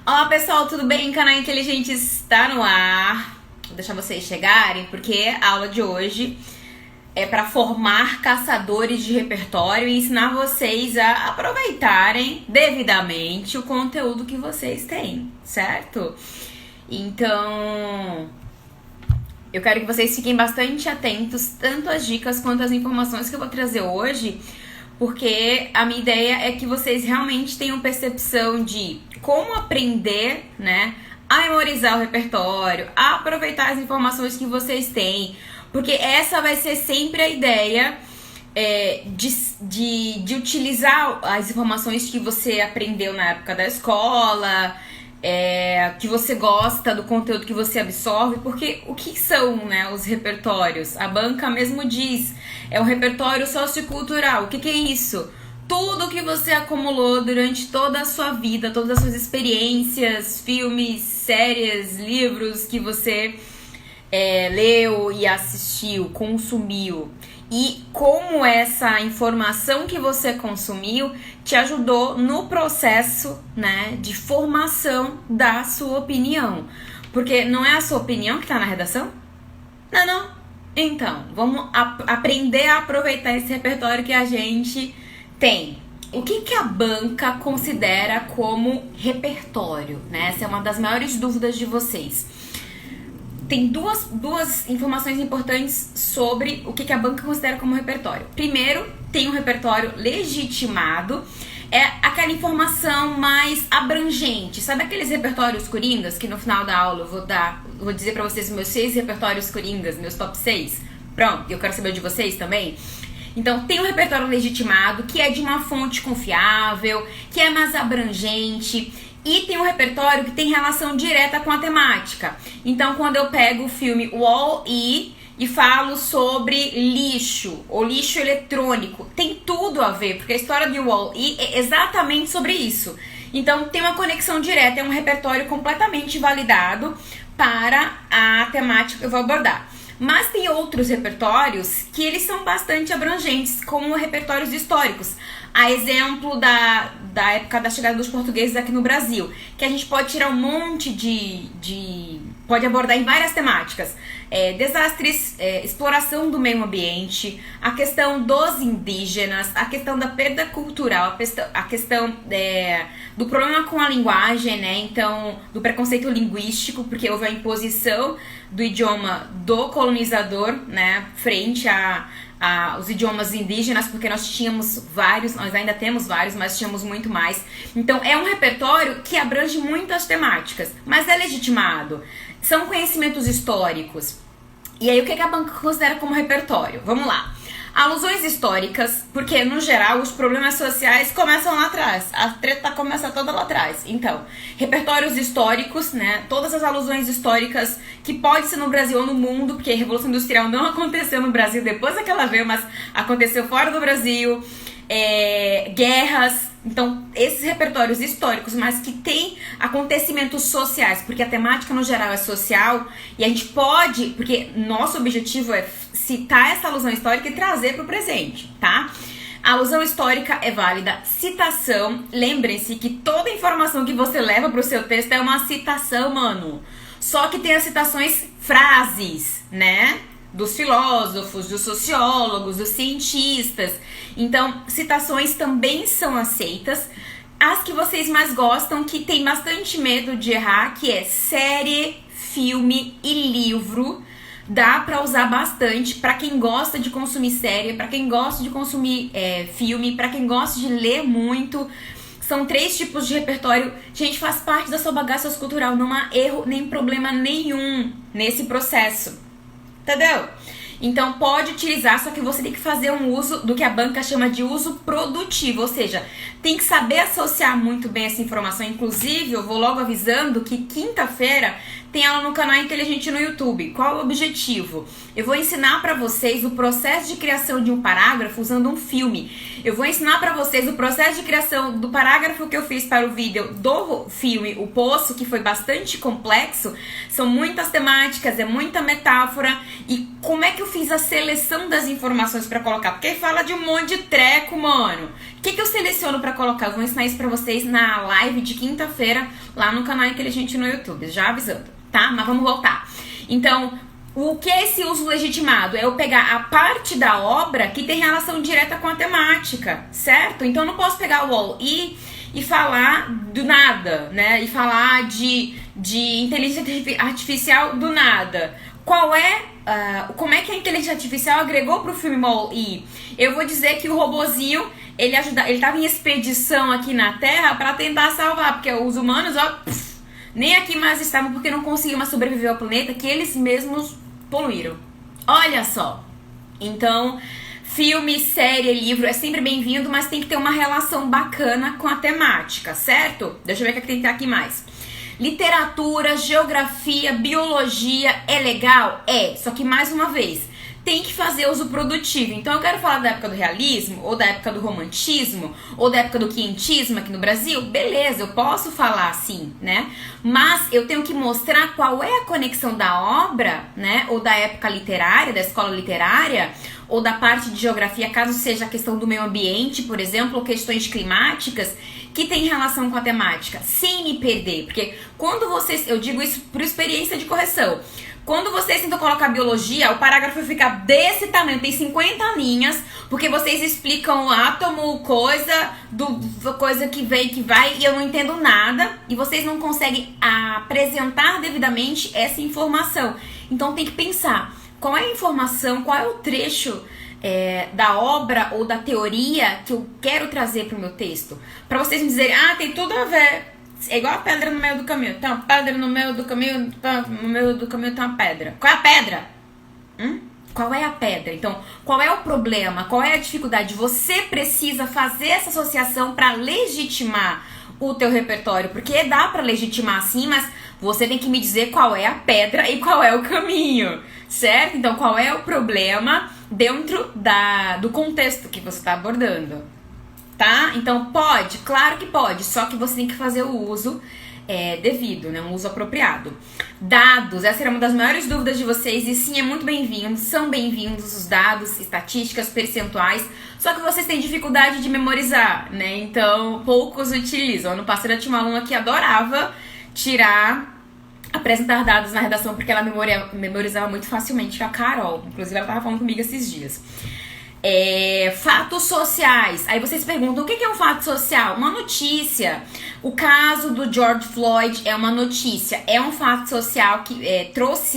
Olá pessoal, tudo bem? Canal Inteligente está no ar. Vou deixar vocês chegarem porque a aula de hoje é para formar caçadores de repertório e ensinar vocês a aproveitarem devidamente o conteúdo que vocês têm, certo? Então, eu quero que vocês fiquem bastante atentos, tanto às dicas quanto às informações que eu vou trazer hoje, porque a minha ideia é que vocês realmente tenham percepção de como aprender, né, a memorizar o repertório, a aproveitar as informações que vocês têm, porque essa vai ser sempre a ideia de utilizar as informações que você aprendeu na época da escola, que você gosta do conteúdo que você absorve, porque o que são, né, os repertórios? A banca mesmo diz, é um repertório sociocultural. O que é isso? Tudo que você acumulou durante toda a sua vida, todas as suas experiências, filmes, séries, livros que você leu e assistiu, consumiu. E como essa informação que você consumiu te ajudou no processo, né, de formação da sua opinião. Porque não é a sua opinião que está na redação? Não. Então, vamos aprender a aproveitar esse repertório que a gente tem. O que a banca considera como repertório, né? Essa é uma das maiores dúvidas de vocês. Tem duas informações importantes sobre o que a banca considera como repertório. Primeiro, tem um repertório legitimado, é aquela informação mais abrangente. Sabe aqueles repertórios coringas que no final da aula eu vou dizer pra vocês meus 6 repertórios coringas, meus top 6? Pronto, eu quero saber de vocês também. Então, tem um repertório legitimado, que é de uma fonte confiável, que é mais abrangente. E tem um repertório que tem relação direta com a temática. Então, quando eu pego o filme Wall-E e falo sobre lixo, ou lixo eletrônico, tem tudo a ver, porque a história de Wall-E é exatamente sobre isso. Então, tem uma conexão direta, é um repertório completamente validado para a temática que eu vou abordar. Mas tem outros repertórios que eles são bastante abrangentes, como repertórios históricos. A exemplo da época da chegada dos portugueses aqui no Brasil, que a gente pode tirar um monte pode abordar em várias temáticas. Desastres, exploração do meio ambiente, a questão dos indígenas, a questão da perda cultural, a questão do problema com a linguagem, né? Então, do preconceito linguístico, porque houve a imposição do idioma do colonizador, né, frente os idiomas indígenas, porque nós tínhamos vários, nós ainda temos vários, mas tínhamos muito mais. Então é um repertório que abrange muitas temáticas, mas é legitimado. São conhecimentos históricos. E aí o que a banca considera como repertório? Vamos lá. Alusões históricas, porque no geral os problemas sociais começam lá atrás, a treta começa toda lá atrás. Então, repertórios históricos, né? Todas as alusões históricas que pode ser no Brasil ou no mundo, porque a Revolução Industrial não aconteceu no Brasil depois que ela veio, mas aconteceu fora do Brasil. Guerras. Então, esses repertórios históricos, mas que tem acontecimentos sociais, porque a temática no geral é social, e a gente pode, porque nosso objetivo é citar essa alusão histórica e trazer para o presente, tá? A alusão histórica é válida. Citação, lembrem-se que toda informação que você leva para o seu texto é uma citação, mano. Só que tem as citações frases, né? Dos filósofos, dos sociólogos, dos cientistas. Então, citações também são aceitas. As que vocês mais gostam, que tem bastante medo de errar, que é série, filme e livro. Dá pra usar bastante pra quem gosta de consumir série, pra quem gosta de consumir filme, pra quem gosta de ler muito. São 3 tipos de repertório. Gente, faz parte da sua bagagem sociocultural. Não há erro nem problema nenhum nesse processo. Entendeu? Então pode utilizar, só que você tem que fazer um uso do que a banca chama de uso produtivo, ou seja, tem que saber associar muito bem essa informação. Inclusive, eu vou logo avisando que quinta-feira tem aula no canal Inteligente no YouTube. Qual é o objetivo? Eu vou ensinar pra vocês o processo de criação de um parágrafo usando um filme. Eu vou ensinar pra vocês o processo de criação do parágrafo que eu fiz para o vídeo do filme O Poço, que foi bastante complexo. São muitas temáticas, é muita metáfora. E como é que fiz a seleção das informações pra colocar? Porque fala de um monte de treco, mano. O que eu seleciono pra colocar? Eu vou ensinar isso pra vocês na live de quinta-feira lá no canal Inteligente no YouTube, já avisando, tá? Mas vamos voltar. Então, o que é esse uso legitimado? É eu pegar a parte da obra que tem relação direta com a temática, certo? Então eu não posso pegar o Wall-E e falar do nada, né? E falar de inteligência artificial do nada. Como é que a inteligência artificial agregou pro filme Wall-E? Eu vou dizer que o robozinho, ele tava em expedição aqui na Terra para tentar salvar, porque os humanos, nem aqui mais estavam porque não conseguiam mais sobreviver ao planeta que eles mesmos poluíram. Olha só. Então, filme, série, livro é sempre bem-vindo, mas tem que ter uma relação bacana com a temática, certo? Deixa eu ver o que tem aqui mais. Literatura, geografia, biologia é legal? É, só que mais uma vez, tem que fazer uso produtivo. Então eu quero falar da época do realismo, ou da época do romantismo, ou da época do quinhentismo aqui no Brasil. Beleza, eu posso falar assim, né? Mas eu tenho que mostrar qual é a conexão da obra, né? Ou da época literária, da escola literária, ou da parte de geografia, caso seja a questão do meio ambiente, por exemplo, ou questões climáticas, que tem relação com a temática, sem me perder. Porque quando vocês, eu digo isso por experiência de correção, quando vocês tentam colocar biologia, o parágrafo fica desse tamanho, tem 50 linhas, porque vocês explicam o átomo, coisa que vem, que vai, e eu não entendo nada, e vocês não conseguem apresentar devidamente essa informação. Então tem que pensar, qual é a informação, qual é o trecho da obra ou da teoria que eu quero trazer para o meu texto? Para vocês me dizerem, tem tudo a ver. É igual a pedra no meio do caminho. Tem uma pedra no meio do caminho, no meio do caminho tem uma pedra. Qual é a pedra? Qual é a pedra? Então, qual é o problema? Qual é a dificuldade? Você precisa fazer essa associação para legitimar o teu repertório, porque dá para legitimar sim, mas você tem que me dizer qual é a pedra e qual é o caminho, certo? Então, qual é o problema dentro do contexto que você está abordando, tá? Então, pode? Claro que pode, só que você tem que fazer o uso devido, né? Um uso apropriado. Dados, essa era uma das maiores dúvidas de vocês, e sim, é muito bem-vindo, são bem-vindos os dados, estatísticas, percentuais, só que vocês têm dificuldade de memorizar, né? Então, poucos utilizam. Ano passado eu tinha uma aluna que adorava apresentar dados na redação, porque ela memorizava muito facilmente, a Carol. Inclusive, ela tava falando comigo esses dias. Fatos sociais. Aí vocês perguntam, o que é um fato social? Uma notícia. O caso do George Floyd é uma notícia. É um fato social que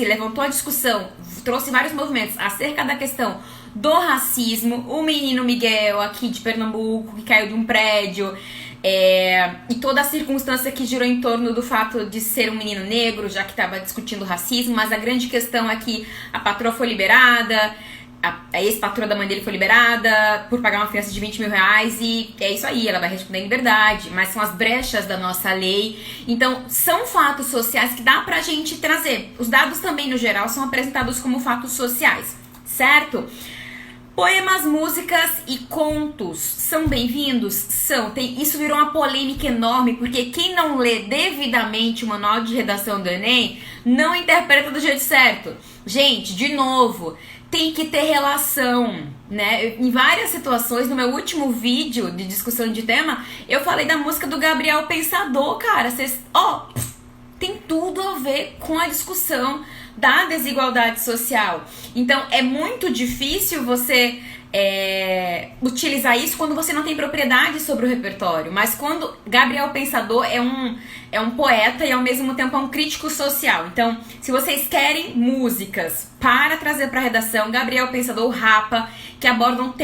levantou a discussão, trouxe vários movimentos acerca da questão do racismo. O menino Miguel, aqui de Pernambuco, que caiu de um prédio, e toda a circunstância que girou em torno do fato de ser um menino negro, já que estava discutindo racismo. Mas a grande questão é que a patroa foi liberada, a ex-patroa da mãe dele foi liberada por pagar uma fiança de 20 mil reais, e é isso aí, ela vai responder em liberdade, mas são as brechas da nossa lei. Então, são fatos sociais que dá pra gente trazer. Os dados também, no geral, são apresentados como fatos sociais, certo? Poemas, músicas e contos são bem-vindos? São. Isso virou uma polêmica enorme, porque quem não lê devidamente o manual de redação do Enem não interpreta do jeito certo. Gente, de novo, tem que ter relação, né? Em várias situações, no meu último vídeo de discussão de tema, eu falei da música do Gabriel Pensador, cara. Tem tudo a ver com a discussão da desigualdade social. Então, é muito difícil você utilizar isso quando você não tem propriedade sobre o repertório. Mas quando Gabriel Pensador é um poeta e ao mesmo tempo é um crítico social. Então, se vocês querem músicas para trazer para a redação, Gabriel Pensador, Rapa, que abordam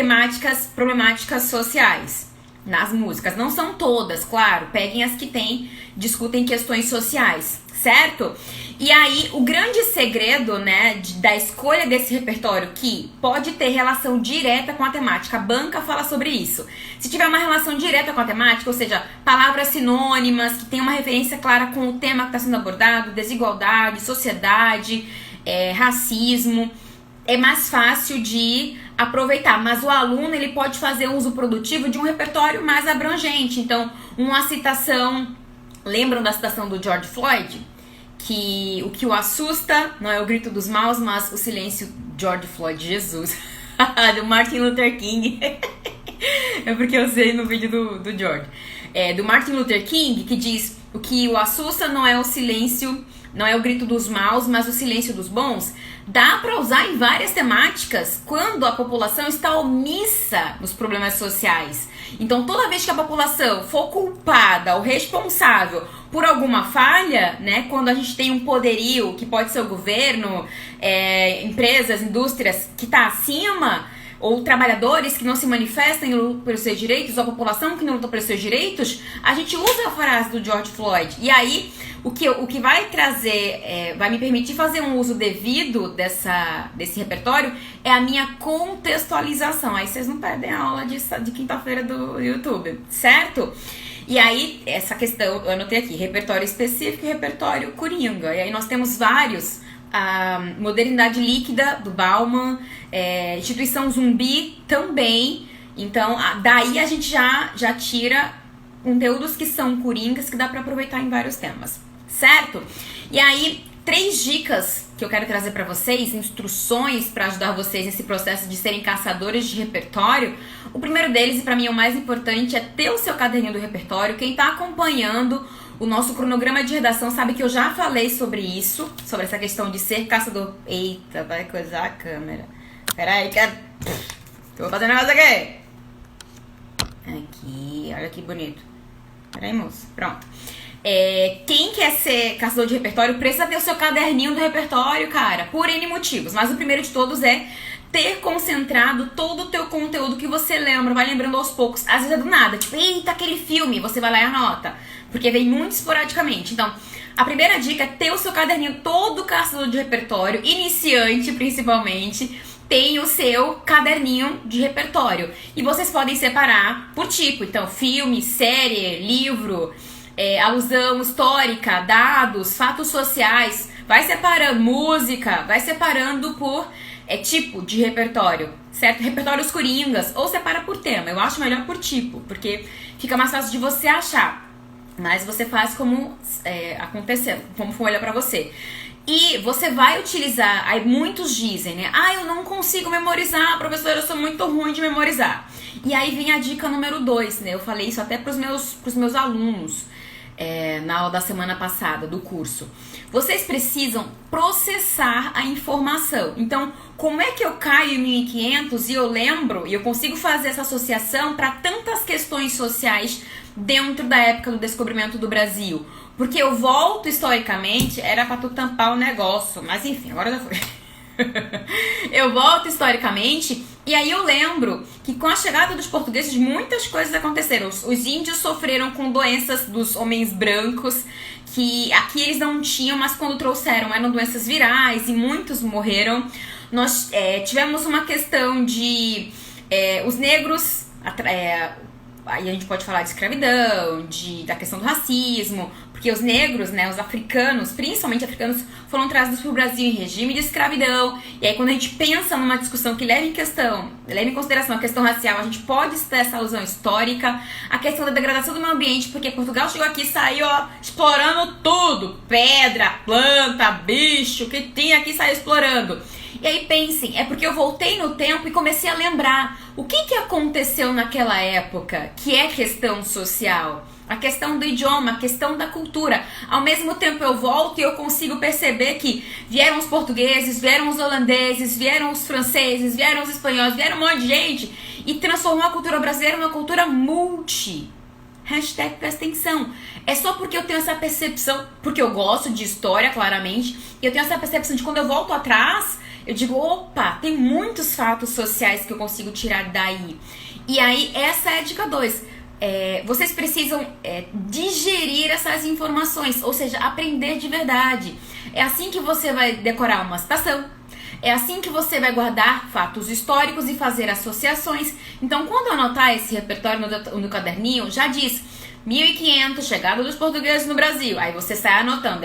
problemáticas sociais nas músicas. Não são todas, claro. Peguem as que discutem questões sociais, certo? E aí, o grande segredo, né, da escolha desse repertório, que pode ter relação direta com a temática, a banca fala sobre isso. Se tiver uma relação direta com a temática, ou seja, palavras sinônimas, que tem uma referência clara com o tema que está sendo abordado, desigualdade, sociedade, racismo, é mais fácil de aproveitar. Mas o aluno, ele pode fazer um uso produtivo de um repertório mais abrangente. Então, uma citação, lembram da citação do George Floyd? que o que o assusta não é o grito dos maus, mas o silêncio. George Floyd, Jesus. Do Martin Luther King. É porque eu sei no vídeo do George. Do Martin Luther King, que diz: o que o assusta não é o silêncio, não é o grito dos maus, mas o silêncio dos bons. Dá pra usar em várias temáticas quando a população está omissa nos problemas sociais. Então, toda vez que a população for culpada ou responsável por alguma falha, né, quando a gente tem um poderio, que pode ser o governo, empresas, indústrias, que está acima, ou trabalhadores que não se manifestam e lutam pelos seus direitos, ou a população que não luta pelos seus direitos, a gente usa a frase do George Floyd. E aí, o que vai trazer, vai me permitir fazer um uso devido desse repertório é a minha contextualização. Aí vocês não perdem a aula de quinta-feira do YouTube, certo? E aí, essa questão, eu anotei aqui, repertório específico e repertório coringa. E aí nós temos vários. A Modernidade Líquida, do Bauman, Instituição Zumbi também. Então, daí a gente já tira conteúdos que são coringas, que dá pra aproveitar em vários temas, certo? E aí, 3 dicas que eu quero trazer pra vocês, instruções pra ajudar vocês nesse processo de serem caçadores de repertório. O primeiro deles, e pra mim é o mais importante, é ter o seu caderninho do repertório. Quem tá acompanhando o nosso cronograma de redação sabe que eu já falei sobre isso, sobre essa questão de ser caçador. Eita, vai coisar a câmera. Peraí, que eu vou fazer um negócio aqui. Aqui, olha que bonito. Peraí, moço. Pronto. Quem quer ser caçador de repertório precisa ter o seu caderninho do repertório, cara, por N motivos. Mas o primeiro de todos é ter concentrado todo o teu conteúdo que você lembra, vai lembrando aos poucos. Às vezes é do nada, tipo, eita, aquele filme, você vai lá e anota, porque vem muito esporadicamente. Então, a primeira dica é ter o seu caderninho. Todo caçador de repertório, iniciante principalmente, tem o seu caderninho de repertório. E vocês podem separar por tipo, então, filme, série, livro, alusão histórica, dados, fatos sociais, vai separando música, vai separando por tipo de repertório, certo? Repertórios coringas, ou separa por tema. Eu acho melhor por tipo, porque fica mais fácil de você achar. Mas você faz como acontecer, como for melhor pra você. E você vai utilizar, aí muitos dizem, né? Eu não consigo memorizar, professora, eu sou muito ruim de memorizar. E aí vem a dica número 2, né? Eu falei isso até pros meus alunos na aula da semana passada, do curso. Vocês precisam processar a informação. Então, como é que eu caio em 1500 e eu lembro, e eu consigo fazer essa associação para tantas questões sociais dentro da época do descobrimento do Brasil? Porque eu volto historicamente, era pra tu tampar o negócio, mas enfim, agora já foi. Eu volto historicamente e aí eu lembro que com a chegada dos portugueses muitas coisas aconteceram. Os índios sofreram com doenças dos homens brancos que aqui eles não tinham, mas quando trouxeram eram doenças virais e muitos morreram. Nós tivemos uma questão de os negros, aí a gente pode falar de escravidão, da questão do racismo, porque os negros, né, os africanos, principalmente africanos, foram trazidos para o Brasil em regime de escravidão. E aí quando a gente pensa numa discussão que leva em consideração a questão racial, a gente pode ter essa alusão histórica, a questão da degradação do meio ambiente, porque Portugal chegou aqui e saiu explorando tudo, pedra, planta, bicho, o que tinha aqui saiu explorando. E aí pensem, é porque eu voltei no tempo e comecei a lembrar o que aconteceu naquela época, que é questão social, a questão do idioma, a questão da cultura. Ao mesmo tempo eu volto e eu consigo perceber que vieram os portugueses, vieram os holandeses, vieram os franceses, vieram os espanhóis, vieram um monte de gente e transformou a cultura brasileira numa cultura multi. Hashtag presta atenção. É só porque eu tenho essa percepção, porque eu gosto de história, claramente, e eu tenho essa percepção de quando eu volto atrás, eu digo, opa, tem muitos fatos sociais que eu consigo tirar daí. E aí, essa é a dica 2. Vocês precisam digerir essas informações, ou seja, aprender de verdade. É assim que você vai decorar uma citação. É assim que você vai guardar fatos históricos e fazer associações. Então, quando anotar esse repertório no caderninho, já diz 1500, chegada dos portugueses no Brasil. Aí você sai anotando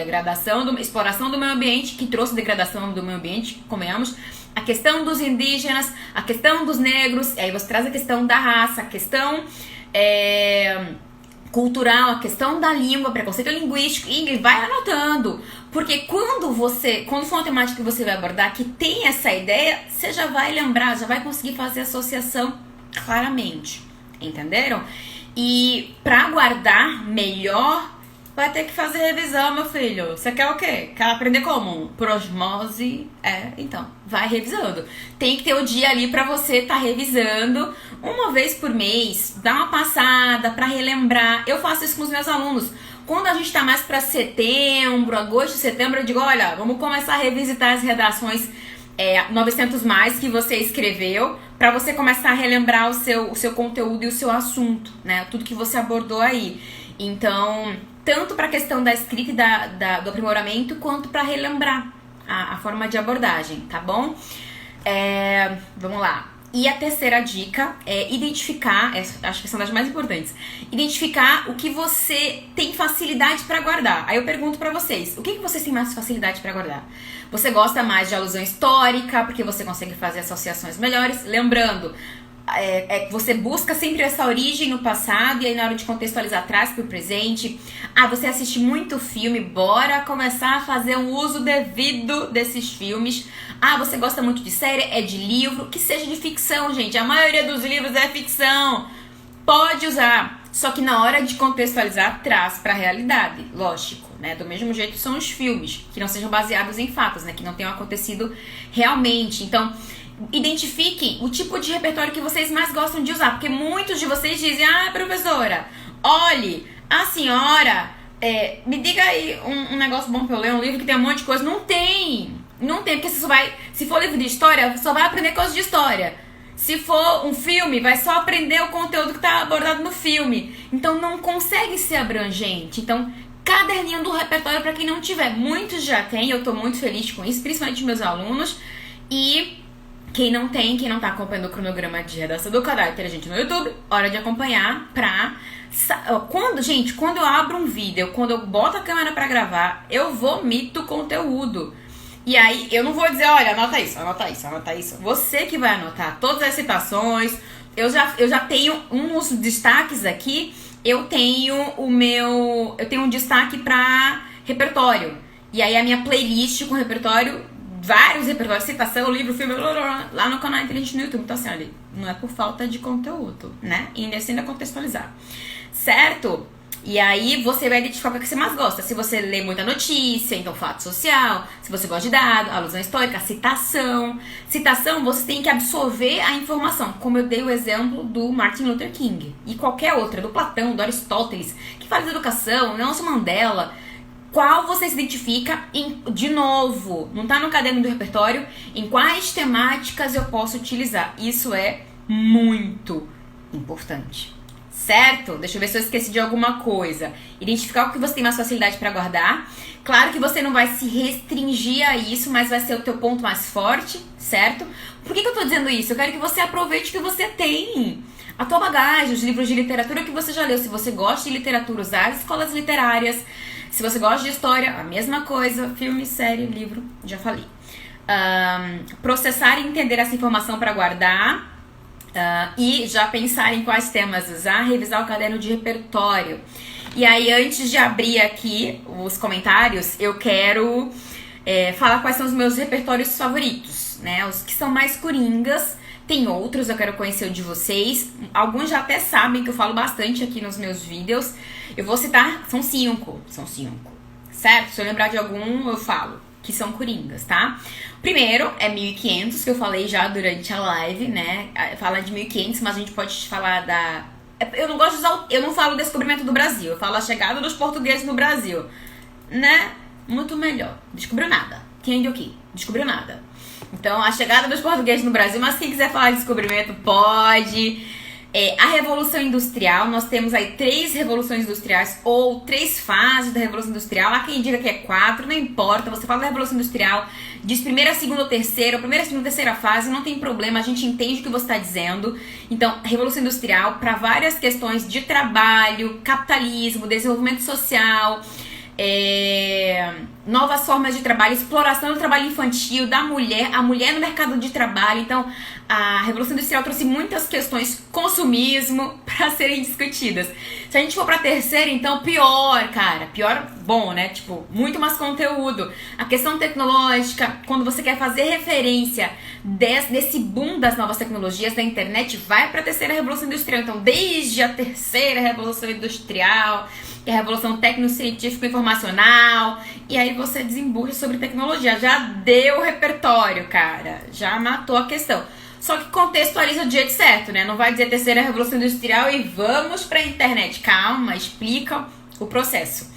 exploração do meio ambiente, que trouxe degradação do meio ambiente, convenhamos, a questão dos indígenas, a questão dos negros, aí você traz a questão da raça, a questão cultural, a questão da língua, preconceito linguístico, Ingrid, vai anotando. Porque quando for uma temática que você vai abordar que tem essa ideia, você já vai lembrar, já vai conseguir fazer associação claramente. Entenderam? E pra guardar melhor, vai ter que fazer revisão, meu filho. Você quer o quê? Quer aprender como? Por osmose? Então, vai revisando. Tem que ter o dia ali pra você tá revisando uma vez por mês. Dá uma passada pra relembrar. Eu faço isso com os meus alunos. Quando a gente tá mais pra setembro, agosto, setembro, eu digo, olha, vamos começar a revisitar as redações 900 mais que você escreveu, para você começar a relembrar o seu conteúdo e o seu assunto, né? Tudo que você abordou aí. Então, tanto para a questão da escrita e do aprimoramento, quanto para relembrar a forma de abordagem, tá bom? Vamos lá. E a terceira dica é identificar, acho que são das mais importantes, identificar o que você tem facilidade para guardar. Aí eu pergunto para vocês, o que vocês têm mais facilidade para guardar? Você gosta mais de alusão histórica, porque você consegue fazer associações melhores? Lembrando, você busca sempre essa origem no passado e aí na hora de contextualizar traz pro presente. Você assiste muito filme, bora começar a fazer um uso devido desses filmes. Você gosta muito de série, de livro, que seja de ficção, gente. A maioria dos livros é ficção. Pode usar, só que na hora de contextualizar traz pra realidade, lógico, né? Do mesmo jeito são os filmes, que não sejam baseados em fatos, né? Que não tenham acontecido realmente. Então, identifiquem o tipo de repertório que vocês mais gostam de usar, porque muitos de vocês dizem, professora, olhe, a senhora, me diga aí um negócio bom pra eu ler, um livro que tem um monte de coisa. Não tem, porque você só vai, se for livro de história, só vai aprender coisas de história. Se for um filme, vai só aprender o conteúdo que tá abordado no filme. Então não consegue ser abrangente. Então, caderninho do repertório para quem não tiver. Muitos já têm, eu tô muito feliz com isso, principalmente meus alunos. E quem não tá acompanhando o cronograma de redação do Canal Inteligente no YouTube, hora de acompanhar pra... Quando eu abro um vídeo, quando eu boto a câmera pra gravar, eu vomito conteúdo. E aí, eu não vou dizer, olha, anota isso. Você que vai anotar todas as citações. Eu já tenho uns destaques aqui. Eu tenho um destaque pra repertório. E aí, a minha playlist com repertório, vários repertórios, citação, livro, filme, lá no canal Inteligente no YouTube. Então, assim, olha, não é por falta de conteúdo, né? E ainda contextualizar. Certo? E aí você vai identificar o que você mais gosta. Se você lê muita notícia, então fato social. Se você gosta de dado, alusão histórica, citação. Citação, você tem que absorver a informação. Como eu dei o exemplo do Martin Luther King. E qualquer outra, do Platão, do Aristóteles, que fala de educação, Nelson Mandela. Qual você se identifica, de novo, não tá no caderno do repertório, em quais temáticas eu posso utilizar. Isso é muito importante. Certo? Deixa eu ver se eu esqueci de alguma coisa. Identificar o que você tem mais facilidade para guardar. Claro que você não vai se restringir a isso, mas vai ser o teu ponto mais forte, certo? Por que eu tô dizendo isso? Eu quero que você aproveite o que você tem. A tua bagagem, os livros de literatura que você já leu. Se você gosta de literatura, usar as escolas literárias. Se você gosta de história, a mesma coisa. Filme, série, livro, já falei. Processar e entender essa informação para guardar. E já pensar em quais temas usar, revisar o caderno de repertório. E aí, antes de abrir aqui os comentários, eu quero falar quais são os meus repertórios favoritos, né? Os que são mais coringas. Tem outros, eu quero conhecer o de vocês. Alguns já até sabem que eu falo bastante aqui nos meus vídeos. Eu vou citar, são cinco, certo? Se eu lembrar de algum, eu falo que são coringas, tá? Primeiro é 1500, que eu falei já durante a live, né? Fala de 1500, mas a gente pode falar da... Eu não gosto de usar... Eu não falo descobrimento do Brasil, eu falo a chegada dos portugueses no Brasil, né? Muito melhor. Descobriu nada. Quem é aqui? Descobriu nada. Então, a chegada dos portugueses no Brasil, mas quem quiser falar de descobrimento, pode... A Revolução Industrial, nós temos aí 3 revoluções industriais ou 3 fases da Revolução Industrial. Há quem diga que é 4, não importa. Você fala da Revolução Industrial, diz primeira, segunda ou terceira, primeira, segunda, terceira fase, não tem problema, a gente entende o que você está dizendo. Então, Revolução Industrial para várias questões de trabalho, capitalismo, desenvolvimento social, novas formas de trabalho, exploração do trabalho infantil, da mulher, a mulher no mercado de trabalho. Então, a Revolução Industrial trouxe muitas questões, consumismo, a serem discutidas. Se a gente for pra terceira, então pior, cara. Pior, bom, né? Tipo, muito mais conteúdo. A questão tecnológica, quando você quer fazer referência desse boom das novas tecnologias da internet, vai pra terceira revolução industrial. Então, desde a terceira revolução industrial, que é a revolução técnico-científico-informacional, e aí você desembucha sobre tecnologia. Já deu o repertório, cara. Já matou a questão. Só que contextualiza do jeito certo, né? Não vai dizer terceira revolução industrial e vamos pra internet. Calma, explica o processo.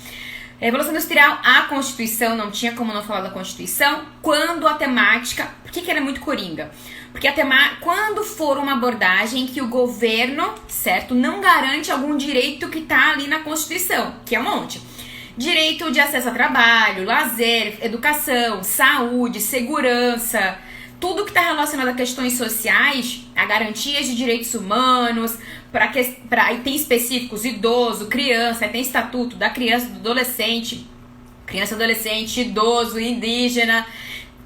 Revolução Industrial, a Constituição, não tinha como não falar da Constituição, quando a temática... Por que ela é muito coringa? Porque quando for uma abordagem que o governo, certo, não garante algum direito que tá ali na Constituição, que é um monte. Direito de acesso a trabalho, lazer, educação, saúde, segurança... Tudo que está relacionado a questões sociais, a garantias de direitos humanos, aí tem específicos, idoso, criança, aí tem estatuto da criança, do adolescente, idoso, indígena,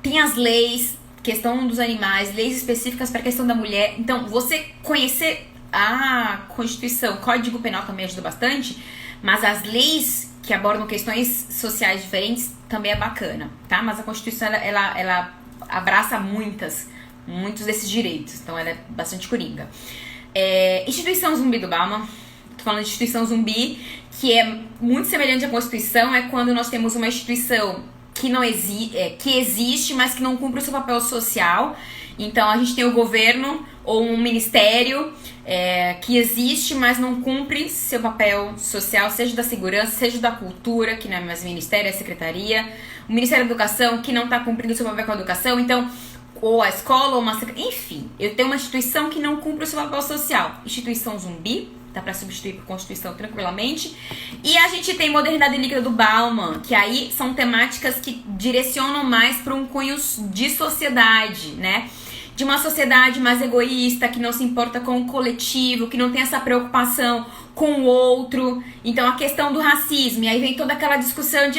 tem as leis, questão dos animais, leis específicas para a questão da mulher. Então, você conhecer a Constituição, Código Penal também ajuda bastante, mas as leis que abordam questões sociais diferentes também é bacana, tá? Mas a Constituição, ela abraça muitos desses direitos. Então ela é bastante coringa. Instituição zumbi do Bauman. Tô falando de instituição zumbi, que é muito semelhante à Constituição. É quando nós temos uma instituição que que existe, mas que não cumpre o seu papel social. Então a gente tem o governo ou um ministério que existe, mas não cumpre seu papel social, seja da segurança, seja da cultura, que não é mais ministério, é secretaria. O Ministério da Educação, que não está cumprindo seu papel com a educação. Então, ou a escola, ou uma... Enfim, eu tenho uma instituição que não cumpre o seu papel social. Instituição zumbi, dá para substituir por Constituição tranquilamente. E a gente tem modernidade líquida do Bauman, que aí são temáticas que direcionam mais para um cunho de sociedade, né? De uma sociedade mais egoísta, que não se importa com o coletivo, que não tem essa preocupação com o outro. Então, a questão do racismo, e aí vem toda aquela discussão de,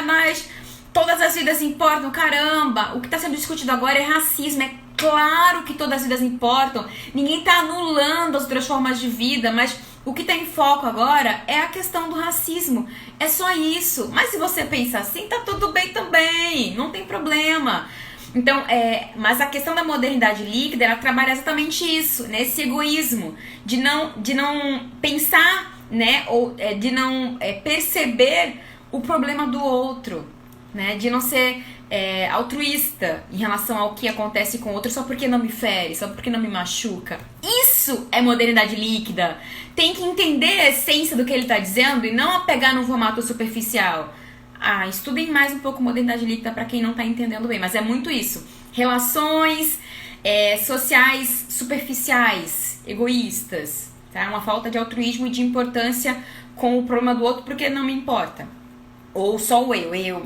mas todas as vidas importam, caramba, o que está sendo discutido agora é racismo, é claro que todas as vidas importam, ninguém está anulando as outras formas de vida, mas o que está em foco agora é a questão do racismo, é só isso. Mas se você pensa assim, tá tudo bem também, não tem problema. Então, mas a questão da modernidade líquida, ela trabalha exatamente isso, né? Esse egoísmo, de não pensar, né? Ou de não perceber o problema do outro, né? De não ser altruísta em relação ao que acontece com o outro só porque não me fere, só porque não me machuca. Isso é modernidade líquida. Tem que entender a essência do que ele está dizendo e não apegar num formato superficial. Estudem mais um pouco modernidade líquida para quem não tá entendendo bem, mas é muito isso. Relações sociais superficiais, egoístas, tá? Uma falta de altruísmo e de importância com o problema do outro porque não me importa. Ou só o eu,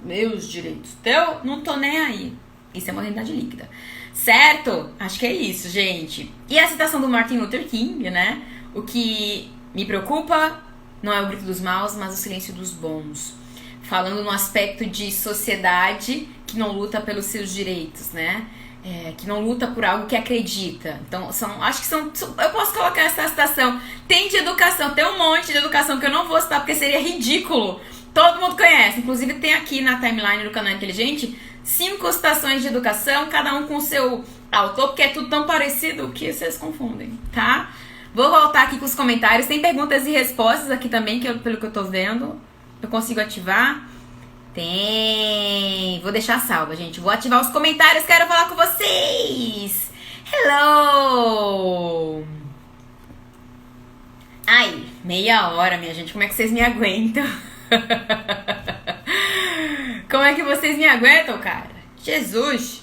meus direitos. Então, não tô nem aí. Isso é modernidade líquida. Certo? Acho que é isso, gente. E a citação do Martin Luther King, né? O que me preocupa não é o grito dos maus, mas o silêncio dos bons. Falando no aspecto de sociedade que não luta pelos seus direitos, né? Que não luta por algo que acredita. Então, acho que eu posso colocar essa citação. Tem de educação, tem um monte de educação que eu não vou citar porque seria ridículo. Todo mundo conhece. Inclusive, tem aqui na timeline do canal Inteligente 5 citações de educação, cada um com o seu autor, porque é tudo tão parecido que vocês confundem, tá? Vou voltar aqui com os comentários. Tem perguntas e respostas aqui também, pelo que eu tô vendo. Eu consigo ativar? Tem! Vou deixar salva, gente. Vou ativar os comentários, quero falar com vocês! Hello! Ai, meia hora, minha gente. Como é que vocês me aguentam? Como é que vocês me aguentam, cara? Jesus!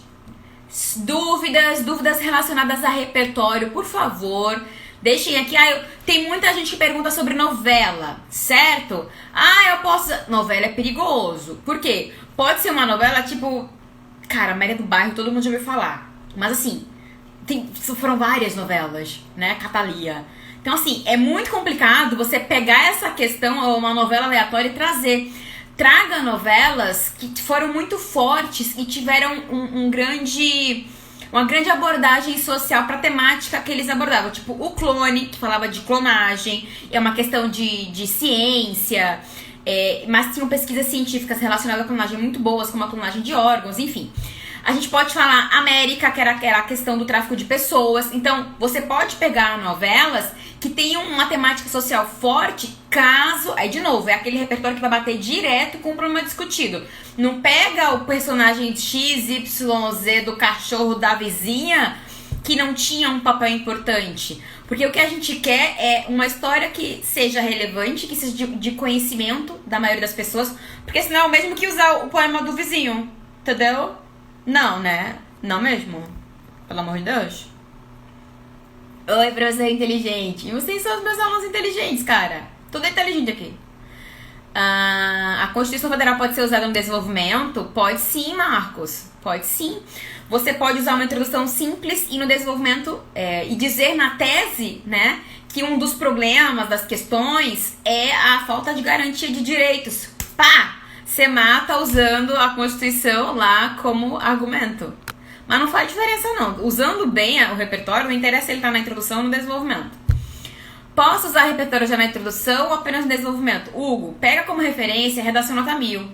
Dúvidas relacionadas a repertório, por favor. Deixem aqui. Tem muita gente que pergunta sobre novela, certo? Eu posso... Novela é perigoso. Por quê? Pode ser uma novela tipo... Cara, Maria do Bairro, todo mundo já ouviu falar. Mas assim, foram várias novelas, né? Catalia. Então assim, é muito complicado você pegar essa questão ou uma novela aleatória e trazer. Traga novelas que foram muito fortes e tiveram um grande uma grande abordagem social pra temática que eles abordavam. Tipo, o Clone, que falava de clonagem, é uma questão de ciência, mas tinham pesquisas científicas relacionadas à clonagem muito boas, como a clonagem de órgãos, enfim. A gente pode falar América, que era a questão do tráfico de pessoas. Então, você pode pegar novelas que tenham uma temática social forte, caso... Aí, de novo, é aquele repertório que vai bater direto com o problema discutido. Não pega o personagem XYZ do cachorro da vizinha que não tinha um papel importante. Porque o que a gente quer é uma história que seja relevante, que seja de conhecimento da maioria das pessoas. Porque senão é o mesmo que usar o poema do vizinho, entendeu? Não, né? Não mesmo. Pelo amor de Deus. Oi, professor inteligente. E vocês são os meus alunos inteligentes, cara. Tudo inteligente aqui. A Constituição Federal pode ser usada no desenvolvimento? Pode sim, Marcos. Pode sim. Você pode usar uma introdução simples e no desenvolvimento e dizer na tese, né, que um dos problemas, das questões, é a falta de garantia de direitos. Pá! Você mata usando a Constituição lá como argumento. Mas não faz diferença não. Usando bem o repertório, não interessa se ele tá na introdução ou no desenvolvimento. Posso usar repertório já na introdução ou apenas no desenvolvimento? Hugo, pega como referência a redação nota 1000.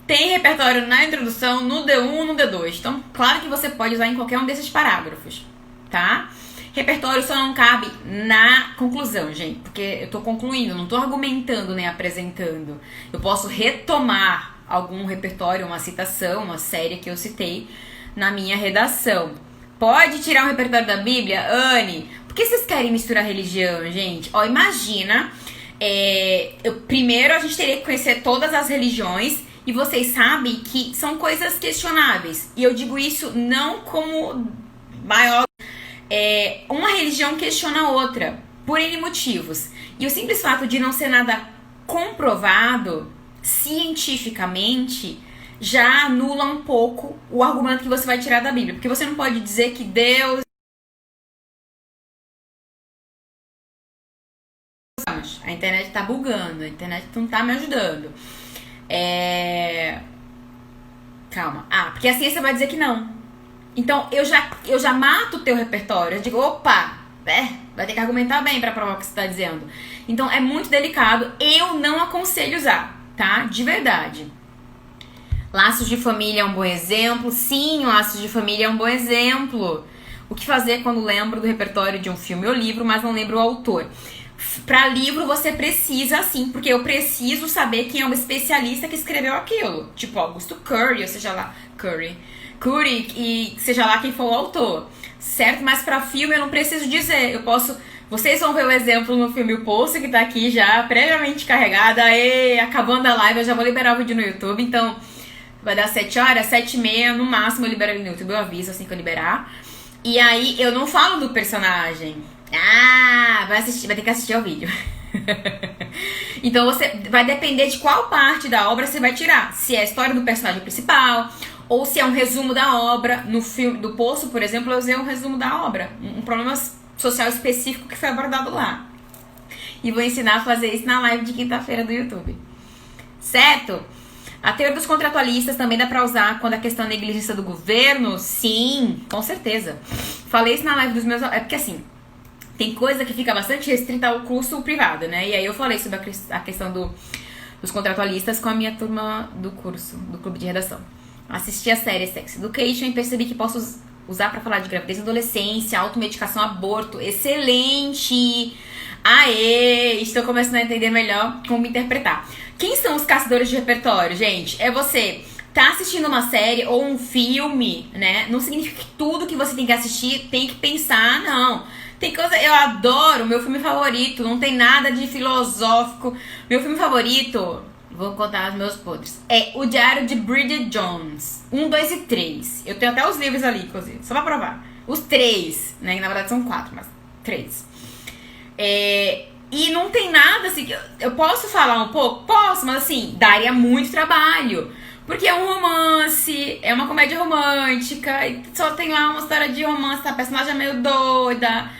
Tem repertório na introdução, no D1, no D2. Então, claro que você pode usar em qualquer um desses parágrafos, tá? Repertório só não cabe na conclusão, gente, porque eu tô concluindo, não tô argumentando nem apresentando. Eu posso retomar algum repertório, uma citação, uma série que eu citei na minha redação. Pode tirar um repertório da Bíblia? Anne, por que vocês querem misturar religião, gente? Ó, imagina, primeiro a gente teria que conhecer todas as religiões e vocês sabem que são coisas questionáveis. E eu digo isso não como maior... uma religião questiona a outra, por N motivos. E o simples fato de não ser nada comprovado cientificamente já anula um pouco o argumento que você vai tirar da Bíblia. Porque você não pode dizer que Deus... A internet tá bugando, a internet não tá me ajudando. Calma. Porque a ciência vai dizer que não. Então, eu já mato o teu repertório. Eu digo, opa, vai ter que argumentar bem pra provar o que você tá dizendo. Então, é muito delicado. Eu não aconselho usar, tá? De verdade. Laços de família é um bom exemplo. Sim, Laços de família é um bom exemplo. O que fazer quando lembro do repertório de um filme ou livro, mas não lembro o autor? Pra livro, você precisa, sim, porque eu preciso saber quem é o especialista que escreveu aquilo. Tipo, Augusto Curry, ou seja lá, Curry, e seja lá quem for o autor, certo? Mas pra filme eu não preciso dizer, eu posso... Vocês vão ver o exemplo no filme O Poço, que tá aqui já previamente carregado. Aê, acabando a live, eu já vou liberar o vídeo no YouTube, então vai dar 7 horas, 7h30, no máximo eu libero ele no YouTube, eu aviso assim que eu liberar. E aí eu não falo do personagem. Vai ter que assistir ao vídeo. Então você vai depender de qual parte da obra você vai tirar. Se é a história do personagem principal, ou se é um resumo da obra. No filme do Poço, por exemplo, eu usei um resumo da obra, um problema social específico que foi abordado lá. E vou ensinar a fazer isso na live de quinta-feira do YouTube. Certo? A teoria dos contratualistas também dá pra usar quando a questão é negligência do governo? Sim, com certeza. Falei isso na live dos meus... É porque assim, tem coisa que fica bastante restrita ao curso privado, né? E aí eu falei sobre a questão dos contratualistas com a minha turma do curso, do clube de redação. Assisti a série Sex Education e percebi que posso usar pra falar de gravidez e adolescência, automedicação, aborto. Excelente! Aê! Estou começando a entender melhor como interpretar. Quem são os caçadores de repertório, gente? É você tá assistindo uma série ou um filme, né? Não significa que tudo que você tem que assistir tem que pensar, não. Tem coisa... Eu adoro, meu filme favorito, não tem nada de filosófico. Meu filme favorito, vou contar os meus podres, é O Diário de Bridget Jones. 1, 2 e 3. Eu tenho até os livros ali, inclusive, só pra provar. Os 3, né? Na verdade são 4, mas 3. E não tem nada assim... Eu posso falar um pouco? Posso, mas assim, daria muito trabalho. Porque é um romance, é uma comédia romântica, e só tem lá uma história de romance, tá? A personagem é meio doida.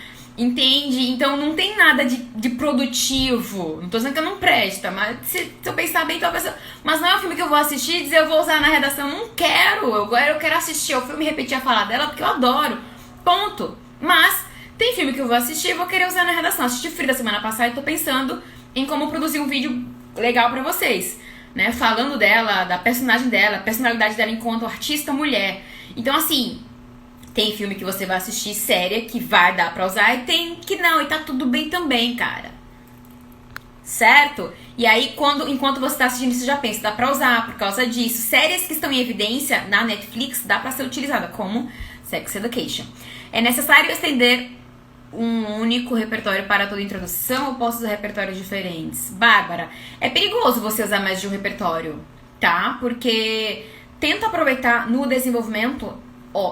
Entende? Então não tem nada de produtivo. Não tô dizendo que eu não presta, mas se eu pensar bem, talvez. Mas não é um filme que eu vou assistir e dizer eu vou usar na redação. Não quero. Eu quero assistir ao filme e repetir a fala dela porque eu adoro. Ponto. Mas tem filme que eu vou assistir e vou querer usar na redação. Assisti Frida semana passada e tô pensando em como produzir um vídeo legal pra vocês. Né? Falando dela, da personagem dela, a personalidade dela enquanto artista mulher. Então, assim. Tem filme que você vai assistir séria, que vai dar pra usar, e tem que não, e tá tudo bem também, cara. Certo? E aí, enquanto você tá assistindo, você já pensa, dá pra usar por causa disso. Séries que estão em evidência na Netflix, dá pra ser utilizada, como Sex Education. É necessário estender um único repertório para toda introdução ou posso usar repertórios diferentes? Bárbara, é perigoso você usar mais de um repertório, tá? Porque tenta aproveitar no desenvolvimento.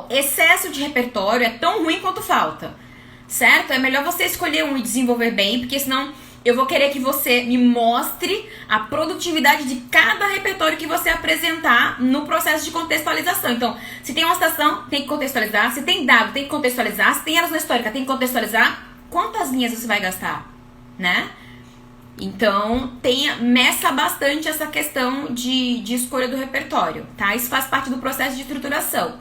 Excesso de repertório é tão ruim quanto falta, certo? É melhor você escolher um e desenvolver bem, porque senão eu vou querer que você me mostre a produtividade de cada repertório que você apresentar no processo de contextualização. Então, se tem uma citação, tem que contextualizar. Se tem dado, tem que contextualizar. Se tem alusão histórica, tem que contextualizar. Quantas linhas você vai gastar, né? Então, meça bastante essa questão de escolha do repertório, tá? Isso faz parte do processo de estruturação.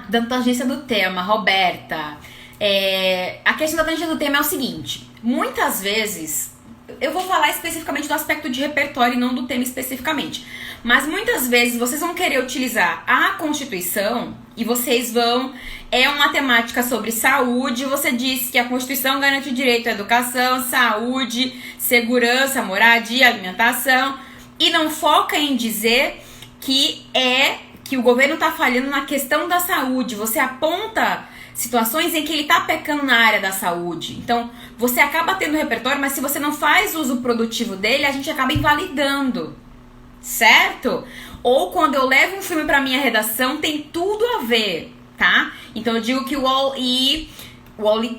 Da tangência do tema, Roberta. A questão da tangência do tema é o seguinte: muitas vezes, eu vou falar especificamente do aspecto de repertório e não do tema especificamente, mas muitas vezes vocês vão querer utilizar a Constituição e vocês vão. É uma temática sobre saúde. Você disse que a Constituição garante o direito à educação, saúde, segurança, moradia, alimentação, e não foca em dizer que o governo está falhando na questão da saúde. Você aponta situações em que ele está pecando na área da saúde. Então, você acaba tendo repertório, mas se você não faz uso produtivo dele, a gente acaba invalidando, certo? Ou quando eu levo um filme para minha redação, tem tudo a ver, tá? Então, eu digo que o Wall-E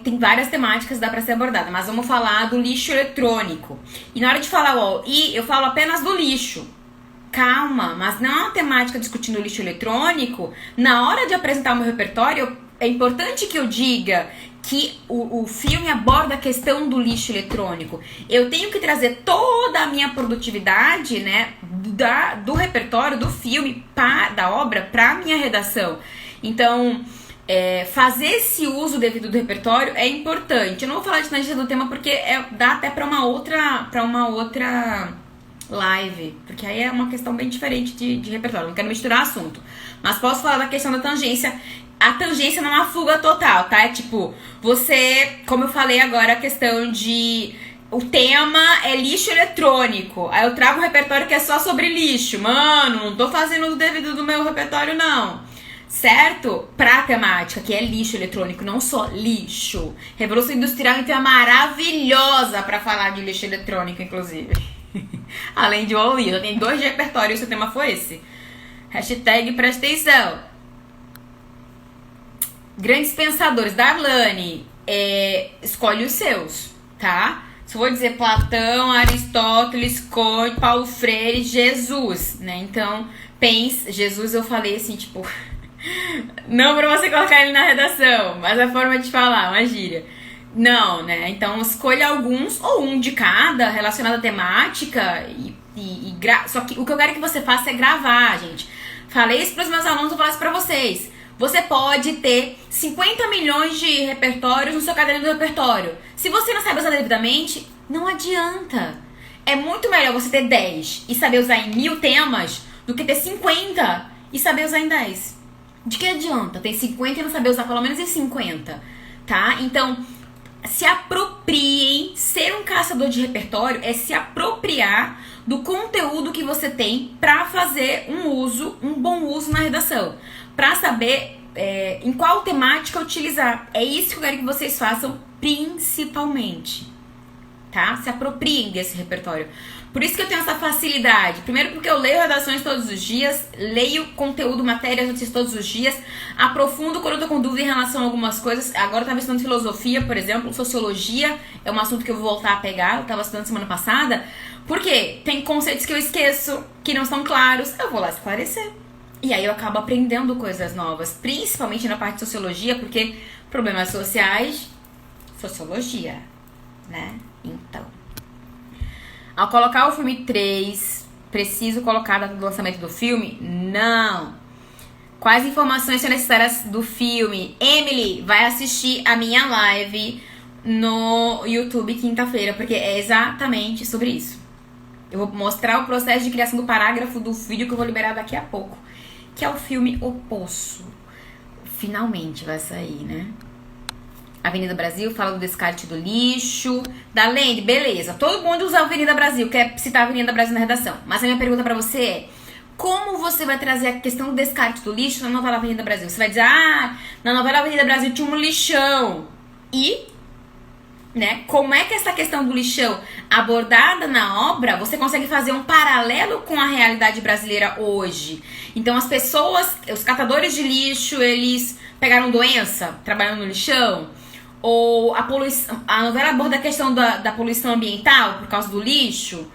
tem várias temáticas que dá para ser abordada, mas vamos falar do lixo eletrônico. E na hora de falar Wall-E, eu falo apenas do lixo. Calma, mas não é uma temática discutindo o lixo eletrônico. Na hora de apresentar o meu repertório, é importante que eu diga que o filme aborda a questão do lixo eletrônico. Eu tenho que trazer toda a minha produtividade, né, do repertório, do filme, da obra, para a minha redação. Então, fazer esse uso devido do repertório é importante. Eu não vou falar de tangência do tema porque dá até para uma outra live, porque aí é uma questão bem diferente de repertório, não quero misturar assunto, mas posso falar da questão da tangência. A tangência não é uma fuga total, tá? É tipo, como eu falei agora, a questão de o tema é lixo eletrônico, aí eu trago um repertório que é só sobre lixo. Mano, não tô fazendo o devido do meu repertório não, certo? Pra temática, que é lixo eletrônico, não só lixo. Revolução Industrial, então, é maravilhosa pra falar de lixo eletrônico, inclusive. Além de Wall-E, eu tenho 2 de repertório se o tema for esse. Hashtag presta atenção. Grandes pensadores. Darlane, escolhe os seus, tá? Se eu vou dizer Platão, Aristóteles, Kant, Paulo Freire, Jesus, né? Então, pense. Jesus eu falei assim, tipo... não pra você colocar ele na redação, mas a forma de falar, uma gíria. Não, né? Então escolha alguns, ou um de cada, relacionado à temática. Só que o que eu quero que você faça é gravar, gente. Falei isso pros meus alunos, eu falo isso pra vocês. Você pode ter 50 milhões de repertórios no seu caderno do repertório. Se você não sabe usar devidamente, não adianta. É muito melhor você ter 10 e saber usar em 1000 temas do que ter 50 e saber usar em 10. De que adianta ter 50 e não saber usar pelo menos em 50, tá? Então, se apropriem. Ser um caçador de repertório é se apropriar do conteúdo que você tem para fazer um bom uso na redação, para saber em qual temática utilizar. É isso que eu quero que vocês façam principalmente, tá? Se apropriem desse repertório. Por isso que eu tenho essa facilidade. Primeiro porque eu leio redações todos os dias, leio conteúdo, matérias, notícias todos os dias, aprofundo quando eu tô com dúvida em relação a algumas coisas. Agora eu tava estudando filosofia, por exemplo, sociologia, é um assunto que eu vou voltar a pegar, eu tava estudando semana passada. Por quê? Tem conceitos que eu esqueço, que não estão claros, eu vou lá esclarecer. E aí eu acabo aprendendo coisas novas, principalmente na parte de sociologia, porque problemas sociais, sociologia, né? Então, ao colocar o filme 3, preciso colocar a data do lançamento do filme? Não. Quais informações são necessárias do filme? Emily, vai assistir a minha live no YouTube quinta-feira, porque é exatamente sobre isso. Eu vou mostrar o processo de criação do parágrafo do vídeo que eu vou liberar daqui a pouco, que é o filme O Poço. Finalmente vai sair, né? Avenida Brasil fala do descarte do lixo. Da Lende, beleza. Todo mundo usa a Avenida Brasil, quer citar a Avenida Brasil na redação. Mas a minha pergunta pra você é: como você vai trazer a questão do descarte do lixo na novela Avenida Brasil? Você vai dizer, na novela Avenida Brasil tinha um lixão. E, né, como é que essa questão do lixão abordada na obra, você consegue fazer um paralelo com a realidade brasileira hoje? Então as pessoas, os catadores de lixo, eles pegaram doença trabalhando no lixão? Ou a novela aborda a questão da poluição ambiental por causa do lixo?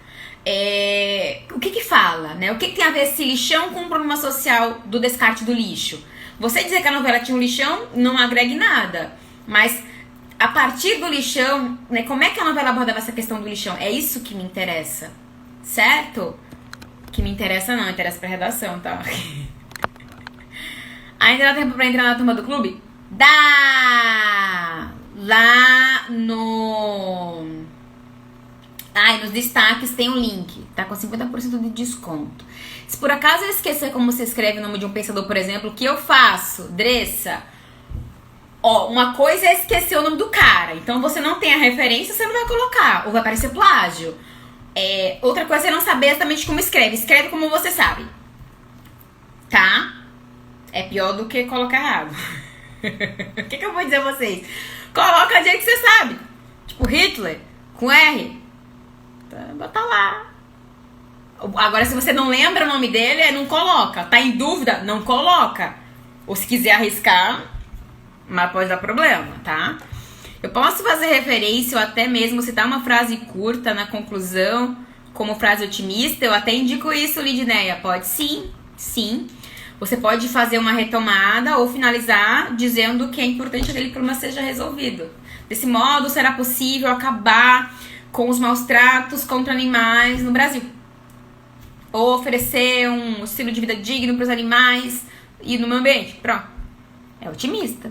O que fala, né? O que tem a ver esse lixão com o problema social do descarte do lixo? Você dizer que a novela tinha um lixão não agrega em nada, mas a partir do lixão, né, como é que a novela abordava essa questão do lixão? É isso que me interessa, certo? Que me interessa não, interessa pra redação, tá? Ainda dá tempo pra entrar na turma do clube? Dá! Lá no... nos destaques tem um link, tá com 50% de desconto. Se por acaso eu esquecer como se escreve o nome de um pensador, por exemplo, o que eu faço? Dressa, uma coisa é esquecer o nome do cara. Então você não tem a referência, você não vai colocar, ou vai parecer plágio. Outra coisa é não saber exatamente como escreve. Escreve como você sabe, tá? É pior do que colocar errado. O que eu vou dizer a vocês? Coloca do jeito que você sabe. Tipo Hitler, com R. Bota lá. Agora, se você não lembra o nome dele, não coloca. Tá em dúvida? Não coloca. Ou se quiser arriscar, mas pode dar problema, tá? Eu posso fazer referência ou até mesmo citar uma frase curta na conclusão como frase otimista. Eu até indico isso, Lidneia. Pode sim, sim. Você pode fazer uma retomada ou finalizar dizendo que é importante que aquele problema seja resolvido. Desse modo, será possível acabar com os maus tratos contra animais no Brasil. Ou oferecer um estilo de vida digno para os animais e no meio ambiente. Pronto. É otimista.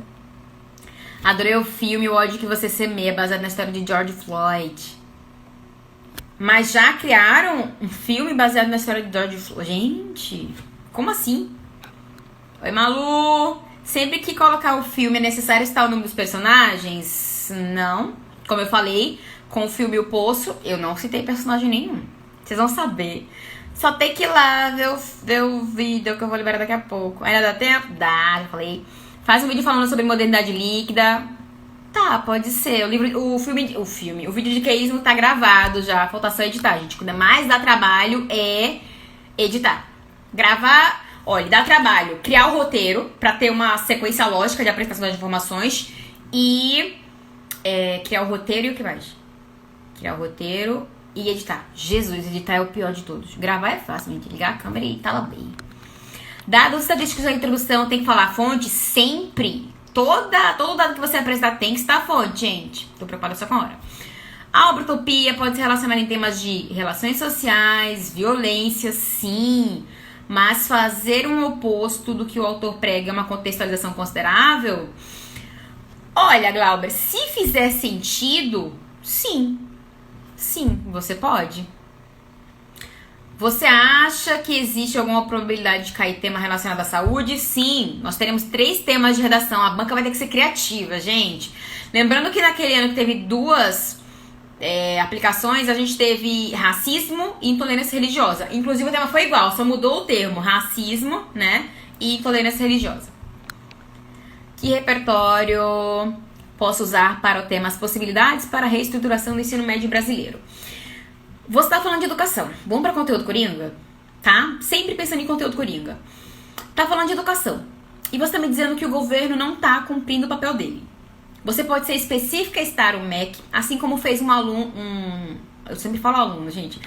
Adorei o filme O Ódio que Você Semeia, baseado na história de George Floyd. Mas já criaram um filme baseado na história de George Floyd? Gente, como assim? Oi, Malu. Sempre que colocar o filme é necessário citar o nome dos personagens? Não. Como eu falei, com o filme O Poço, eu não citei personagem nenhum. Vocês vão saber. Só tem que ir lá ver o vídeo que eu vou liberar daqui a pouco. Ainda dá tempo? Dá, já falei. Faz um vídeo falando sobre modernidade líquida. Tá, pode ser. O vídeo de queísmo tá gravado já. Falta só editar, gente. Quando mais dá trabalho é editar. Gravar, olha, dá trabalho. Criar o roteiro pra ter uma sequência lógica de apresentação das informações. E criar o roteiro e o que mais? Criar o roteiro e editar. Jesus, editar é o pior de todos. Gravar é fácil, gente. Ligar a câmera e tá lá bem. Dados estatísticos da introdução, tem que falar a fonte sempre. Todo dado que você apresentar tem que estar a fonte, gente. Tô preocupada só com a hora. A obra Utopia pode ser relacionada em temas de relações sociais, violência, sim. Mas fazer um oposto do que o autor prega é uma contextualização considerável? Olha, Glauber, se fizer sentido, sim. Sim, você pode. Você acha que existe alguma probabilidade de cair tema relacionado à saúde? Sim, nós teremos 3 temas de redação. A banca vai ter que ser criativa, gente. Lembrando que naquele ano que teve 2 aplicações, a gente teve racismo e intolerância religiosa. Inclusive o tema foi igual, só mudou o termo, racismo, né, e intolerância religiosa. Que repertório posso usar para o tema as possibilidades para a reestruturação do ensino médio brasileiro? Você tá falando de educação. Vamos para conteúdo coringa? Tá? Sempre pensando em conteúdo coringa. Tá falando de educação. E você tá me dizendo que o governo não tá cumprindo o papel dele. Você pode ser específica e estar o MEC, assim como fez um aluno... eu sempre falo aluno, gente.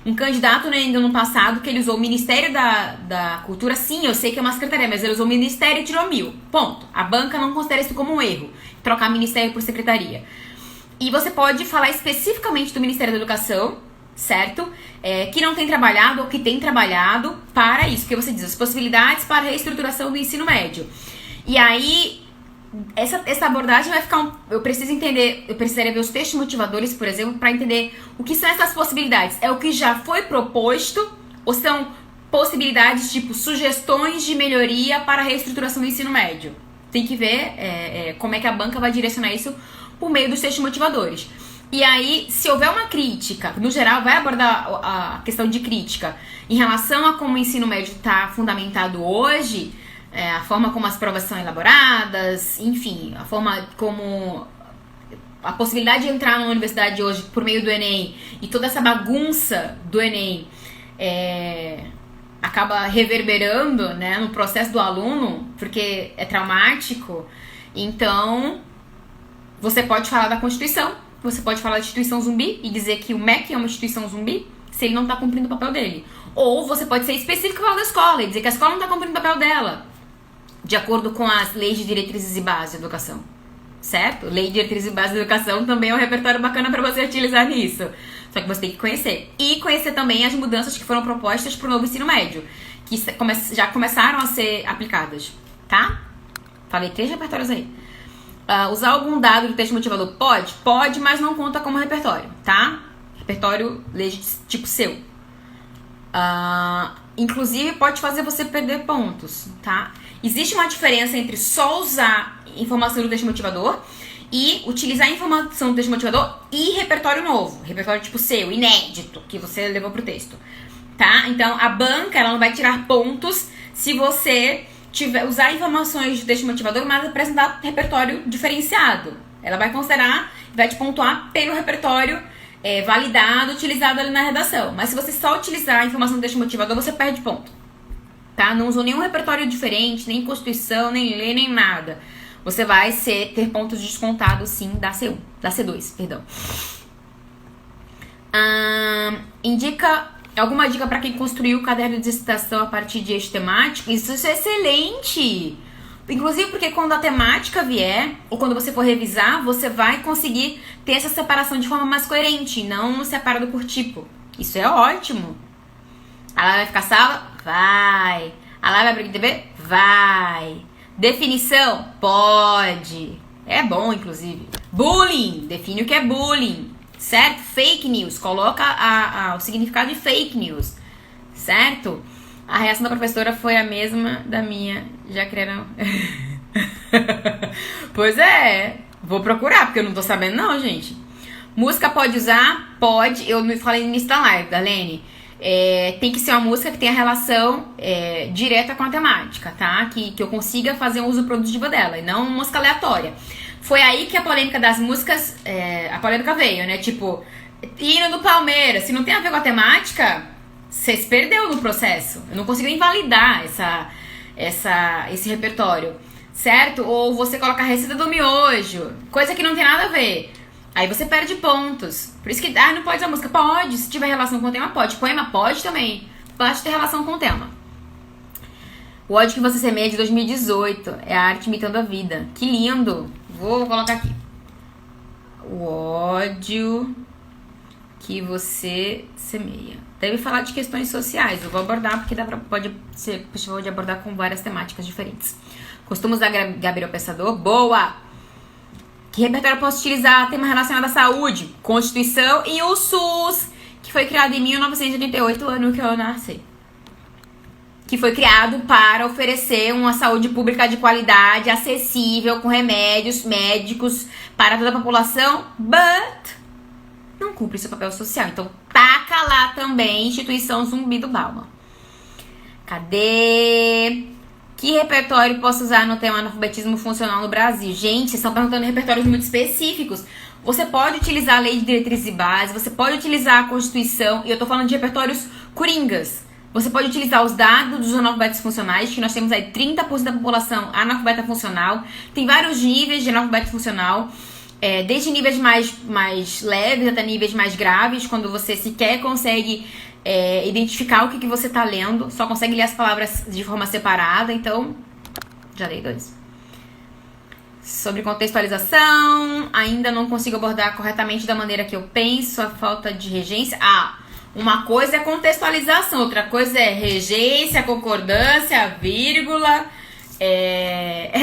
um candidato no Enem do ano passado que ele usou o Ministério da Cultura. Sim, eu sei que é uma secretaria, mas ele usou o Ministério e tirou 1000. Ponto. A banca não considera isso como um erro, trocar Ministério por Secretaria. E você pode falar especificamente do Ministério da Educação, certo? Que não tem trabalhado ou que tem trabalhado para isso. Porque você diz as possibilidades para a reestruturação do ensino médio. E aí, essa abordagem vai ficar... eu preciso entender, eu precisaria ver os textos motivadores, por exemplo, para entender o que são essas possibilidades. É o que já foi proposto ou são possibilidades tipo sugestões de melhoria para a reestruturação do ensino médio? Tem que ver como é que a banca vai direcionar isso por meio dos textos motivadores. E aí, se houver uma crítica, no geral, vai abordar a questão de crítica em relação a como o ensino médio está fundamentado hoje, a forma como as provas são elaboradas, enfim, a forma como a possibilidade de entrar na universidade hoje por meio do Enem e toda essa bagunça do Enem acaba reverberando, né, no processo do aluno, porque é traumático. Então, você pode falar da Constituição, você pode falar da instituição zumbi e dizer que o MEC é uma instituição zumbi se ele não está cumprindo o papel dele. Ou você pode ser específico da escola e dizer que a escola não está cumprindo o papel dela, de acordo com as leis de diretrizes e bases de educação. Certo? Lei de diretrizes e bases de educação também é um repertório bacana para você utilizar nisso. Só que você tem que conhecer. E conhecer também as mudanças que foram propostas para o novo ensino médio, que já começaram a ser aplicadas. Tá? Falei 3 repertórios aí. Usar algum dado do texto motivador? Pode, mas não conta como repertório, tá? Repertório tipo seu. Inclusive, pode fazer você perder pontos, tá? Existe uma diferença entre só usar informação do texto motivador e utilizar a informação do texto motivador e repertório novo. Repertório tipo seu, inédito, que você levou pro texto, tá? Então, a banca, ela não vai tirar pontos se você usar informações do texto motivador, mas apresentar repertório diferenciado. Ela vai considerar, vai te pontuar pelo repertório validado, utilizado ali na redação. Mas se você só utilizar a informação do texto motivador, você perde ponto. Tá? Não usou nenhum repertório diferente, nem Constituição, nem lei, nem nada. Você vai ter pontos descontados, sim, da C1, da C2, perdão. Alguma dica para quem construiu o caderno de citação a partir de eixo temático? Isso é excelente! Inclusive porque quando a temática vier, ou quando você for revisar, você vai conseguir ter essa separação de forma mais coerente, não separado por tipo. Isso é ótimo! A live vai ficar salva? Vai! A live vai abrir TV? Vai! Definição? Pode! É bom, inclusive. Bullying! Define o que é bullying. Certo? Fake news. Coloca o significado de fake news. Certo? A reação da professora foi a mesma da minha. Já criaram... Pois é. Vou procurar, porque eu não tô sabendo não, gente. Música pode usar? Pode. Eu falei no início da live, da Lene. Tem que ser uma música que tenha relação direta com a temática, tá? Que eu consiga fazer um uso produtivo dela. E não uma música aleatória. Foi aí que a polêmica das músicas, a polêmica veio, né? Tipo, hino do Palmeiras, se não tem a ver com a temática, você se perdeu no processo. Eu não consigo invalidar esse repertório, certo? Ou você coloca a receita do miojo, coisa que não tem nada a ver. Aí você perde pontos. Por isso que, não pode usar música. Pode, se tiver relação com o tema, pode. Poema pode também. Pode ter relação com o tema. O ódio que você semeia é de 2018. É a arte imitando a vida. Que lindo! Vou colocar aqui. O ódio que você semeia. Deve falar de questões sociais. Eu vou abordar porque pode ser possível de abordar com várias temáticas diferentes. Costumes da Gabriel Pensador. Boa! Que repertório eu posso utilizar? Tema relacionado à saúde. Constituição e o SUS, que foi criado em 1988, ano que eu nasci. Que foi criado para oferecer uma saúde pública de qualidade, acessível, com remédios médicos para toda a população, but não cumpre seu papel social. Então, taca lá também instituição zumbi do Bauman. Cadê? Que repertório posso usar no tema analfabetismo funcional no Brasil? Gente, vocês estão perguntando repertórios muito específicos. Você pode utilizar a lei de diretrizes e bases, você pode utilizar a Constituição, e eu tô falando de repertórios coringas. Você pode utilizar os dados dos analfabetos funcionais, que nós temos aí 30% da população analfabeta funcional. Tem vários níveis de analfabeto funcional. Desde níveis mais leves até níveis mais graves, quando você sequer consegue identificar o que você está lendo, só consegue ler as palavras de forma separada. Então, já dei 2. Sobre contextualização, ainda não consigo abordar corretamente da maneira que eu penso, a falta de regência. Uma coisa é contextualização, outra coisa é regência, concordância, vírgula.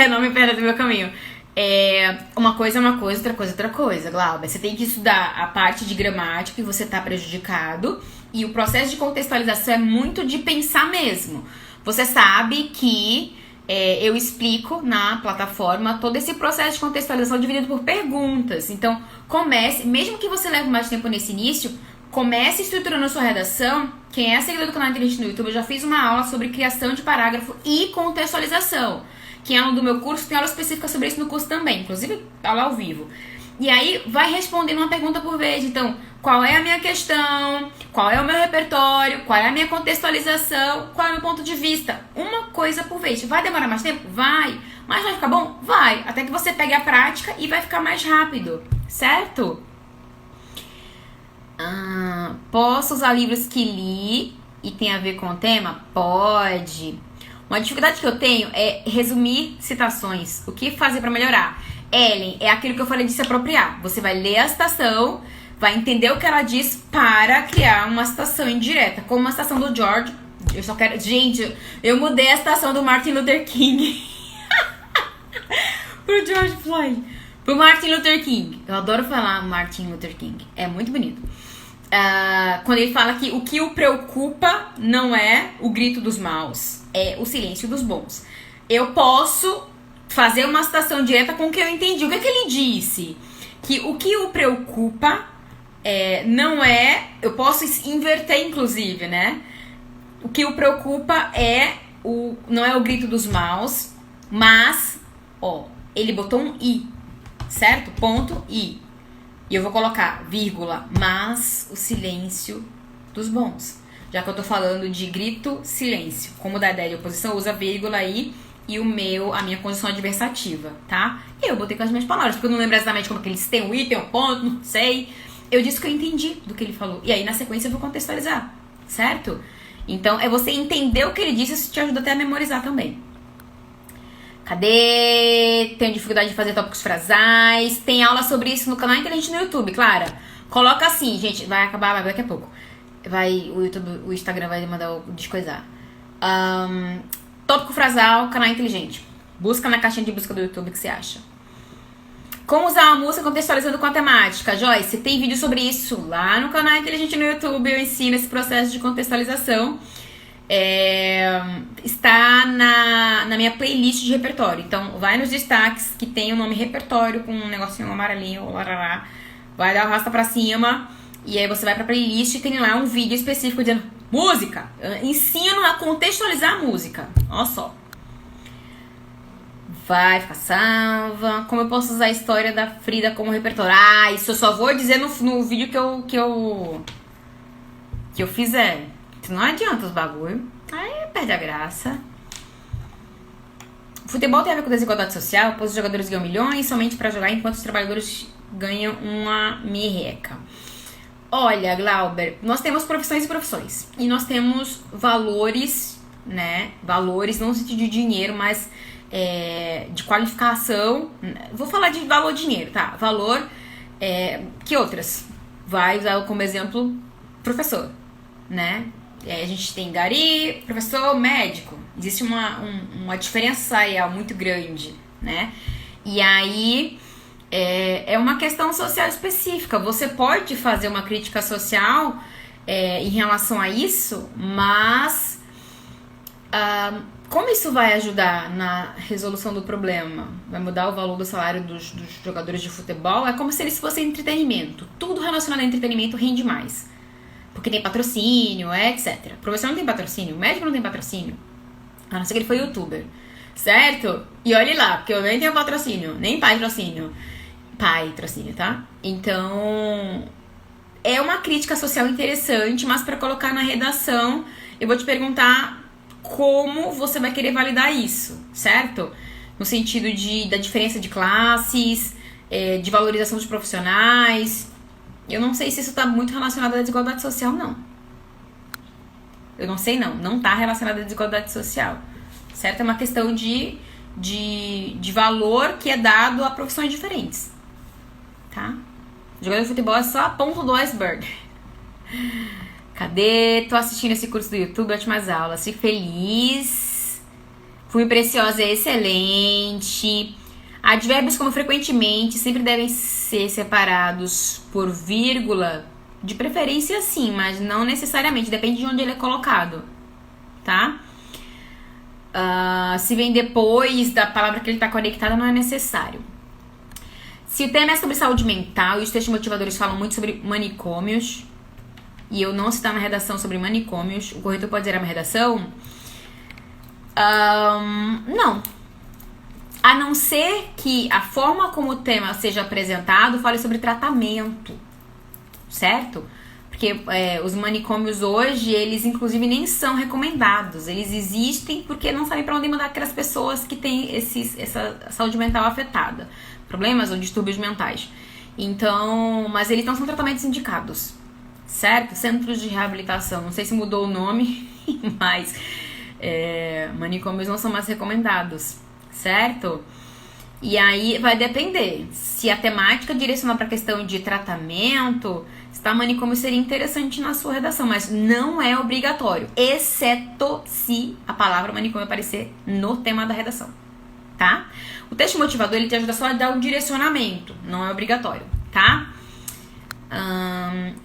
Não me perda do meu caminho. Uma coisa é uma coisa, outra coisa é outra coisa, Glauber. Você tem que estudar a parte de gramática que você está prejudicado. E o processo de contextualização é muito de pensar mesmo. Você sabe que eu explico na plataforma todo esse processo de contextualização dividido por perguntas. Então, comece, mesmo que você leve mais tempo nesse início, comece estruturando a sua redação. Quem é seguidor do canal Inteligente no YouTube, eu já fiz uma aula sobre criação de parágrafo e contextualização. Quem é aluno do meu curso, tem aula específica sobre isso no curso também, inclusive aula ao vivo. E aí, vai respondendo uma pergunta por vez. Então, qual é a minha questão? Qual é o meu repertório? Qual é a minha contextualização? Qual é o meu ponto de vista? Uma coisa por vez. Vai demorar mais tempo? Vai. Mas vai ficar bom? Vai. Até que você pegue a prática e vai ficar mais rápido. Certo? Posso usar livros que li e tem a ver com o tema? Pode. Uma dificuldade que eu tenho é resumir citações. O que fazer para melhorar? Ellen, é aquilo que eu falei de se apropriar. Você vai ler a citação, vai entender o que ela diz para criar uma citação indireta. Como uma citação do George. Eu só quero... Gente, eu mudei a citação do Martin Luther King pro George Floyd. Pro Martin Luther King. Eu adoro falar Martin Luther King. É muito bonito. Quando ele fala que o que o preocupa não é o grito dos maus, é o silêncio dos bons. Eu posso fazer uma citação direta com o que eu entendi. O que é que ele disse? Que o que o preocupa não é... Eu posso inverter, inclusive, né? O que o preocupa não é o grito dos maus, mas... ele botou um i, certo? Ponto i. E eu vou colocar vírgula, mas o silêncio dos bons. Já que eu tô falando de grito, silêncio. Como da ideia de oposição, usa vírgula aí e a minha condição adversativa, tá? E eu botei com as minhas palavras, porque eu não lembro exatamente como que eles têm um i, tem um ponto, não sei. Eu disse que eu entendi do que ele falou. E aí, na sequência, eu vou contextualizar, certo? Então, é você entender o que ele disse, isso te ajuda até a memorizar também. Tenho dificuldade de fazer tópicos frasais. Tem aula sobre isso no canal Inteligente no YouTube, Clara. Coloca assim, gente. Vai acabar daqui a pouco. O Instagram vai mandar eu descoisar. Tópico frasal, canal Inteligente. Busca na caixinha de busca do YouTube o que você acha. Como usar uma música contextualizando com a temática. Joyce, tem vídeo sobre isso lá no canal Inteligente no YouTube. Eu ensino esse processo de contextualização. Está na minha playlist de repertório. Então, vai nos destaques que tem o nome repertório com um negocinho amarelinho, larará. Vai dar o rasta pra cima. E aí você vai pra playlist e tem lá um vídeo específico dizendo música. Eu ensino a contextualizar a música. Olha só. Vai ficar salva. Como eu posso usar a história da Frida como repertório? Isso eu só vou dizer no vídeo que eu fizer. Não adianta os bagulho. Aí perde a graça. O futebol tem a ver com desigualdade social, pois os jogadores ganham milhões somente pra jogar, enquanto os trabalhadores ganham uma merreca. Olha, Glauber, nós temos profissões e profissões. E nós temos valores, né? Valores, não no sentido de dinheiro, mas de qualificação. Vou falar de valor dinheiro, tá? Valor, que outras? Vai usar como exemplo professor, né? A gente tem gari, professor, médico. Existe uma diferença salarial muito grande, né? E aí, é uma questão social específica. Você pode fazer uma crítica social em relação a isso, mas como isso vai ajudar na resolução do problema? Vai mudar o valor do salário dos jogadores de futebol? É como se eles fossem entretenimento. Tudo relacionado a entretenimento rende mais. Porque tem patrocínio, etc. O professor não tem patrocínio, o médico não tem patrocínio. A não ser que ele foi youtuber, certo? E olhe lá, porque eu nem tenho patrocínio, nem patrocínio. Patrocínio, tá? Então, é uma crítica social interessante, mas para colocar na redação, eu vou te perguntar como você vai querer validar isso, certo? No sentido da diferença de classes, de valorização dos profissionais. Eu não sei se isso tá muito relacionado à desigualdade social, não. Eu não sei, não tá relacionado à desigualdade social, certo? É uma questão de valor que é dado a profissões diferentes, tá? Jogador de futebol é só a ponta do iceberg. Cadê? Tô assistindo esse curso do YouTube, ótimas aulas. Fico feliz. Fui preciosa, é excelente. Advérbios como frequentemente sempre devem ser separados por vírgula. De preferência sim, mas não necessariamente. Depende de onde ele é colocado, tá? Se vem depois da palavra que ele está conectada, não é necessário. Se o tema é sobre saúde mental e os textos motivadores falam muito sobre manicômios, e eu não citar na redação sobre manicômios, o corretor pode zerar uma redação? Não. A não ser que a forma como o tema seja apresentado fale sobre tratamento, certo? Porque os manicômios hoje, eles inclusive nem são recomendados. Eles existem porque não sabem para onde mandar aquelas pessoas que têm essa saúde mental afetada. Problemas ou distúrbios mentais. Então, mas eles não são tratamentos indicados, certo? Centros de reabilitação. Não sei se mudou o nome, mas manicômios não são mais recomendados, certo? E aí vai depender. Se a temática direcionar para a questão de tratamento, manicômio seria interessante na sua redação, mas não é obrigatório, exceto se a palavra manicômio aparecer no tema da redação, tá? O texto motivador, ele te ajuda só a dar um direcionamento, não é obrigatório, tá?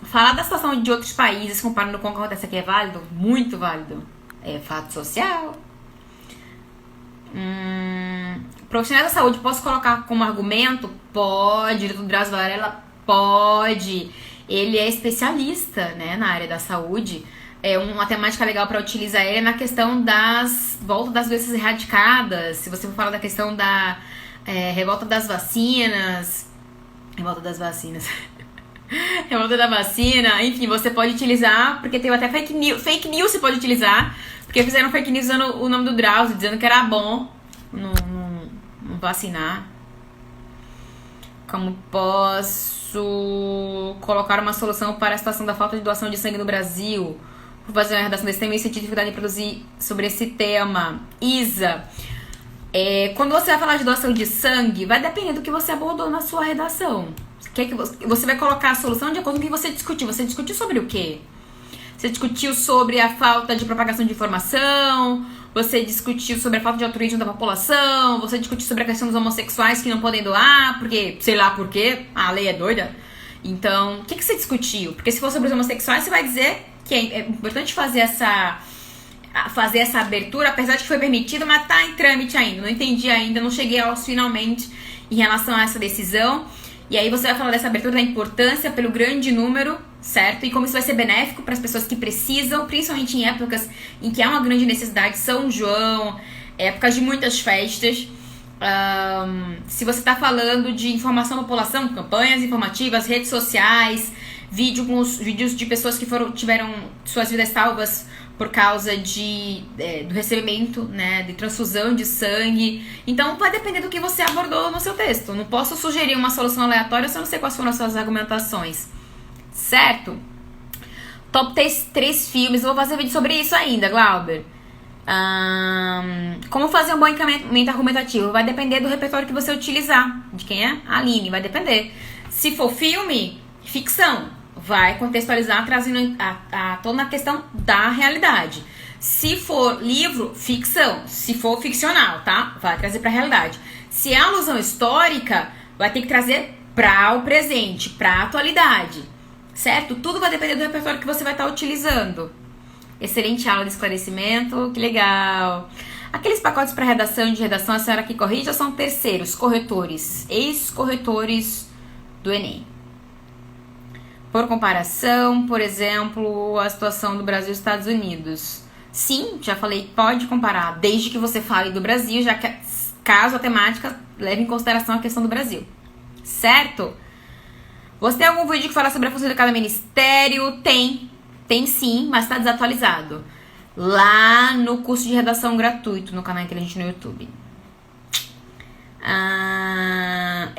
Falar da situação de outros países comparando com o que acontece aqui é válido? Muito válido. É fato social. Profissionais da saúde, posso colocar como argumento? Pode. O Drauzio Varela pode. Ele é especialista, né, na área da saúde. Uma temática legal para utilizar ele é na questão volta das doenças erradicadas. Se você for falar da questão da revolta das vacinas. Revolta da vacina. Enfim, você pode utilizar, porque tem até fake news você pode utilizar. Porque fizeram fake news usando o nome do Drauzio, dizendo que era bom não vacinar. Como posso colocar uma solução para a situação da falta de doação de sangue no Brasil? Vou fazer uma redação desse tema e sentir dificuldade em produzir sobre esse tema. Isa, quando você vai falar de doação de sangue, vai depender do que você abordou na sua redação. Você vai colocar a solução de acordo com o que você discutiu. Você discutiu sobre o quê? Você discutiu sobre a falta de propagação de informação? Você discutiu sobre a falta de altruísmo da população? Você discutiu sobre a questão dos homossexuais que não podem doar, porque, sei lá por quê, a lei é doida? Então, o que você discutiu? Porque se for sobre os homossexuais, você vai dizer que é importante fazer essa abertura, apesar de que foi permitido, mas tá em trâmite ainda. Não entendi ainda, não cheguei aos finalmente em relação a essa decisão. E aí você vai falar dessa abertura, da importância pelo grande número, certo? E como isso vai ser benéfico para as pessoas que precisam, principalmente em épocas em que há uma grande necessidade, São João, épocas de muitas festas. Se você está falando de informação à população, campanhas informativas, redes sociais, vídeos de pessoas que tiveram suas vidas salvas por causa do recebimento, né, de transfusão de sangue. Então vai depender do que você abordou no seu texto. Não posso sugerir uma solução aleatória se eu não sei quais foram as suas argumentações, certo? Top 3 filmes, eu vou fazer vídeo sobre isso ainda, Glauber. Como fazer um bom encaminhamento argumentativo? Vai depender do repertório que você utilizar. De quem é? A Aline, vai depender. Se for filme, ficção, vai contextualizar, trazendo a toda a questão da realidade. Se for livro, ficção. Se for ficcional, tá? Vai trazer pra realidade. Se é alusão histórica, vai ter que trazer para o presente, pra atualidade, certo? Tudo vai depender do repertório que você vai estar utilizando. Excelente aula de esclarecimento, que legal. Aqueles pacotes para redação e de redação, a senhora que corrige ou são terceiros, corretores, ex-corretores do Enem? Por comparação, por exemplo, a situação do Brasil e Estados Unidos. Sim, já falei, pode comparar, desde que você fale do Brasil, já que caso a temática leve em consideração a questão do Brasil. Certo? Você tem algum vídeo que fala sobre a função de cada ministério? Tem sim, mas está desatualizado. Lá no curso de redação gratuito no canal Inteligente no YouTube.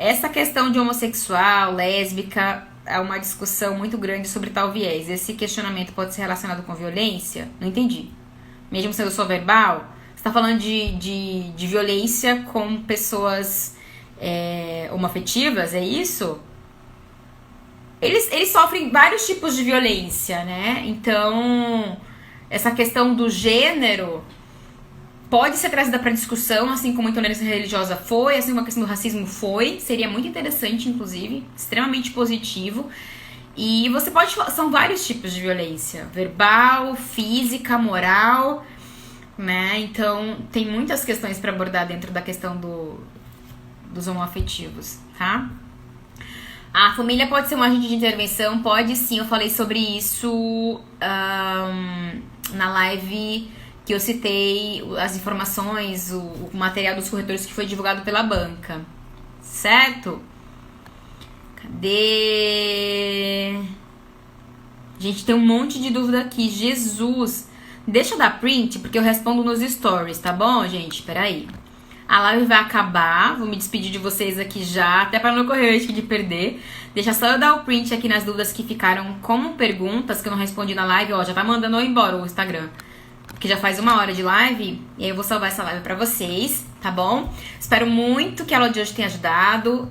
essa questão de homossexual, lésbica, é uma discussão muito grande sobre tal viés. Esse questionamento pode ser relacionado com violência? Não entendi. Mesmo sendo só verbal? Você tá falando de violência com pessoas homoafetivas, é isso? Eles sofrem vários tipos de violência, né? Então, essa questão do gênero pode ser trazida para discussão, assim como a intolerância religiosa foi, assim como a questão do racismo foi. Seria muito interessante, inclusive, extremamente positivo. E você pode falar, são vários tipos de violência: verbal, física, moral, né? Então, tem muitas questões para abordar dentro da questão dos homoafetivos, tá? A família pode ser um agente de intervenção? Pode sim, eu falei sobre isso na live que eu citei as informações, o material dos corretores que foi divulgado pela banca, certo? Cadê? Gente, tem um monte de dúvida aqui, Jesus! Deixa eu dar print, porque eu respondo nos stories, tá bom, gente? Peraí. A live vai acabar, vou me despedir de vocês aqui já, até para não correr o risco de perder. Deixa só eu dar o print aqui nas dúvidas que ficaram como perguntas, que eu não respondi na live. Ó, já tá mandando eu embora o Instagram, porque já faz 1 hora de live, e aí eu vou salvar essa live pra vocês, tá bom? Espero muito que a aula de hoje tenha ajudado.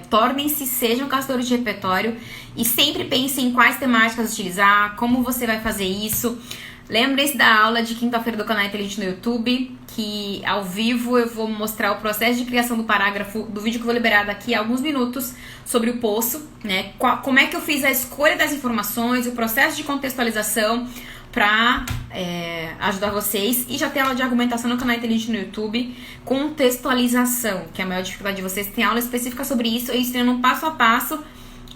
Tornem-se, sejam caçadores de repertório e sempre pensem em quais temáticas utilizar, como você vai fazer isso. Lembrem-se da aula de quinta-feira do canal Inteligente no YouTube, que ao vivo eu vou mostrar o processo de criação do parágrafo do vídeo que eu vou liberar daqui a alguns minutos sobre o poço, né? Como é que eu fiz a escolha das informações, o processo de contextualização pra ajudar vocês. E já tem aula de argumentação no canal Inteligente no YouTube, contextualização, que é a maior dificuldade de vocês. Tem aula específica sobre isso, eu ensino um passo a passo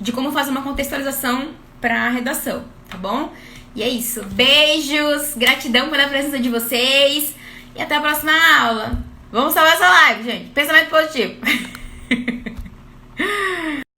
de como fazer uma contextualização pra redação, tá bom? E é isso. Beijos, gratidão pela presença de vocês e até a próxima aula. Vamos salvar essa live, gente. Pensamento positivo.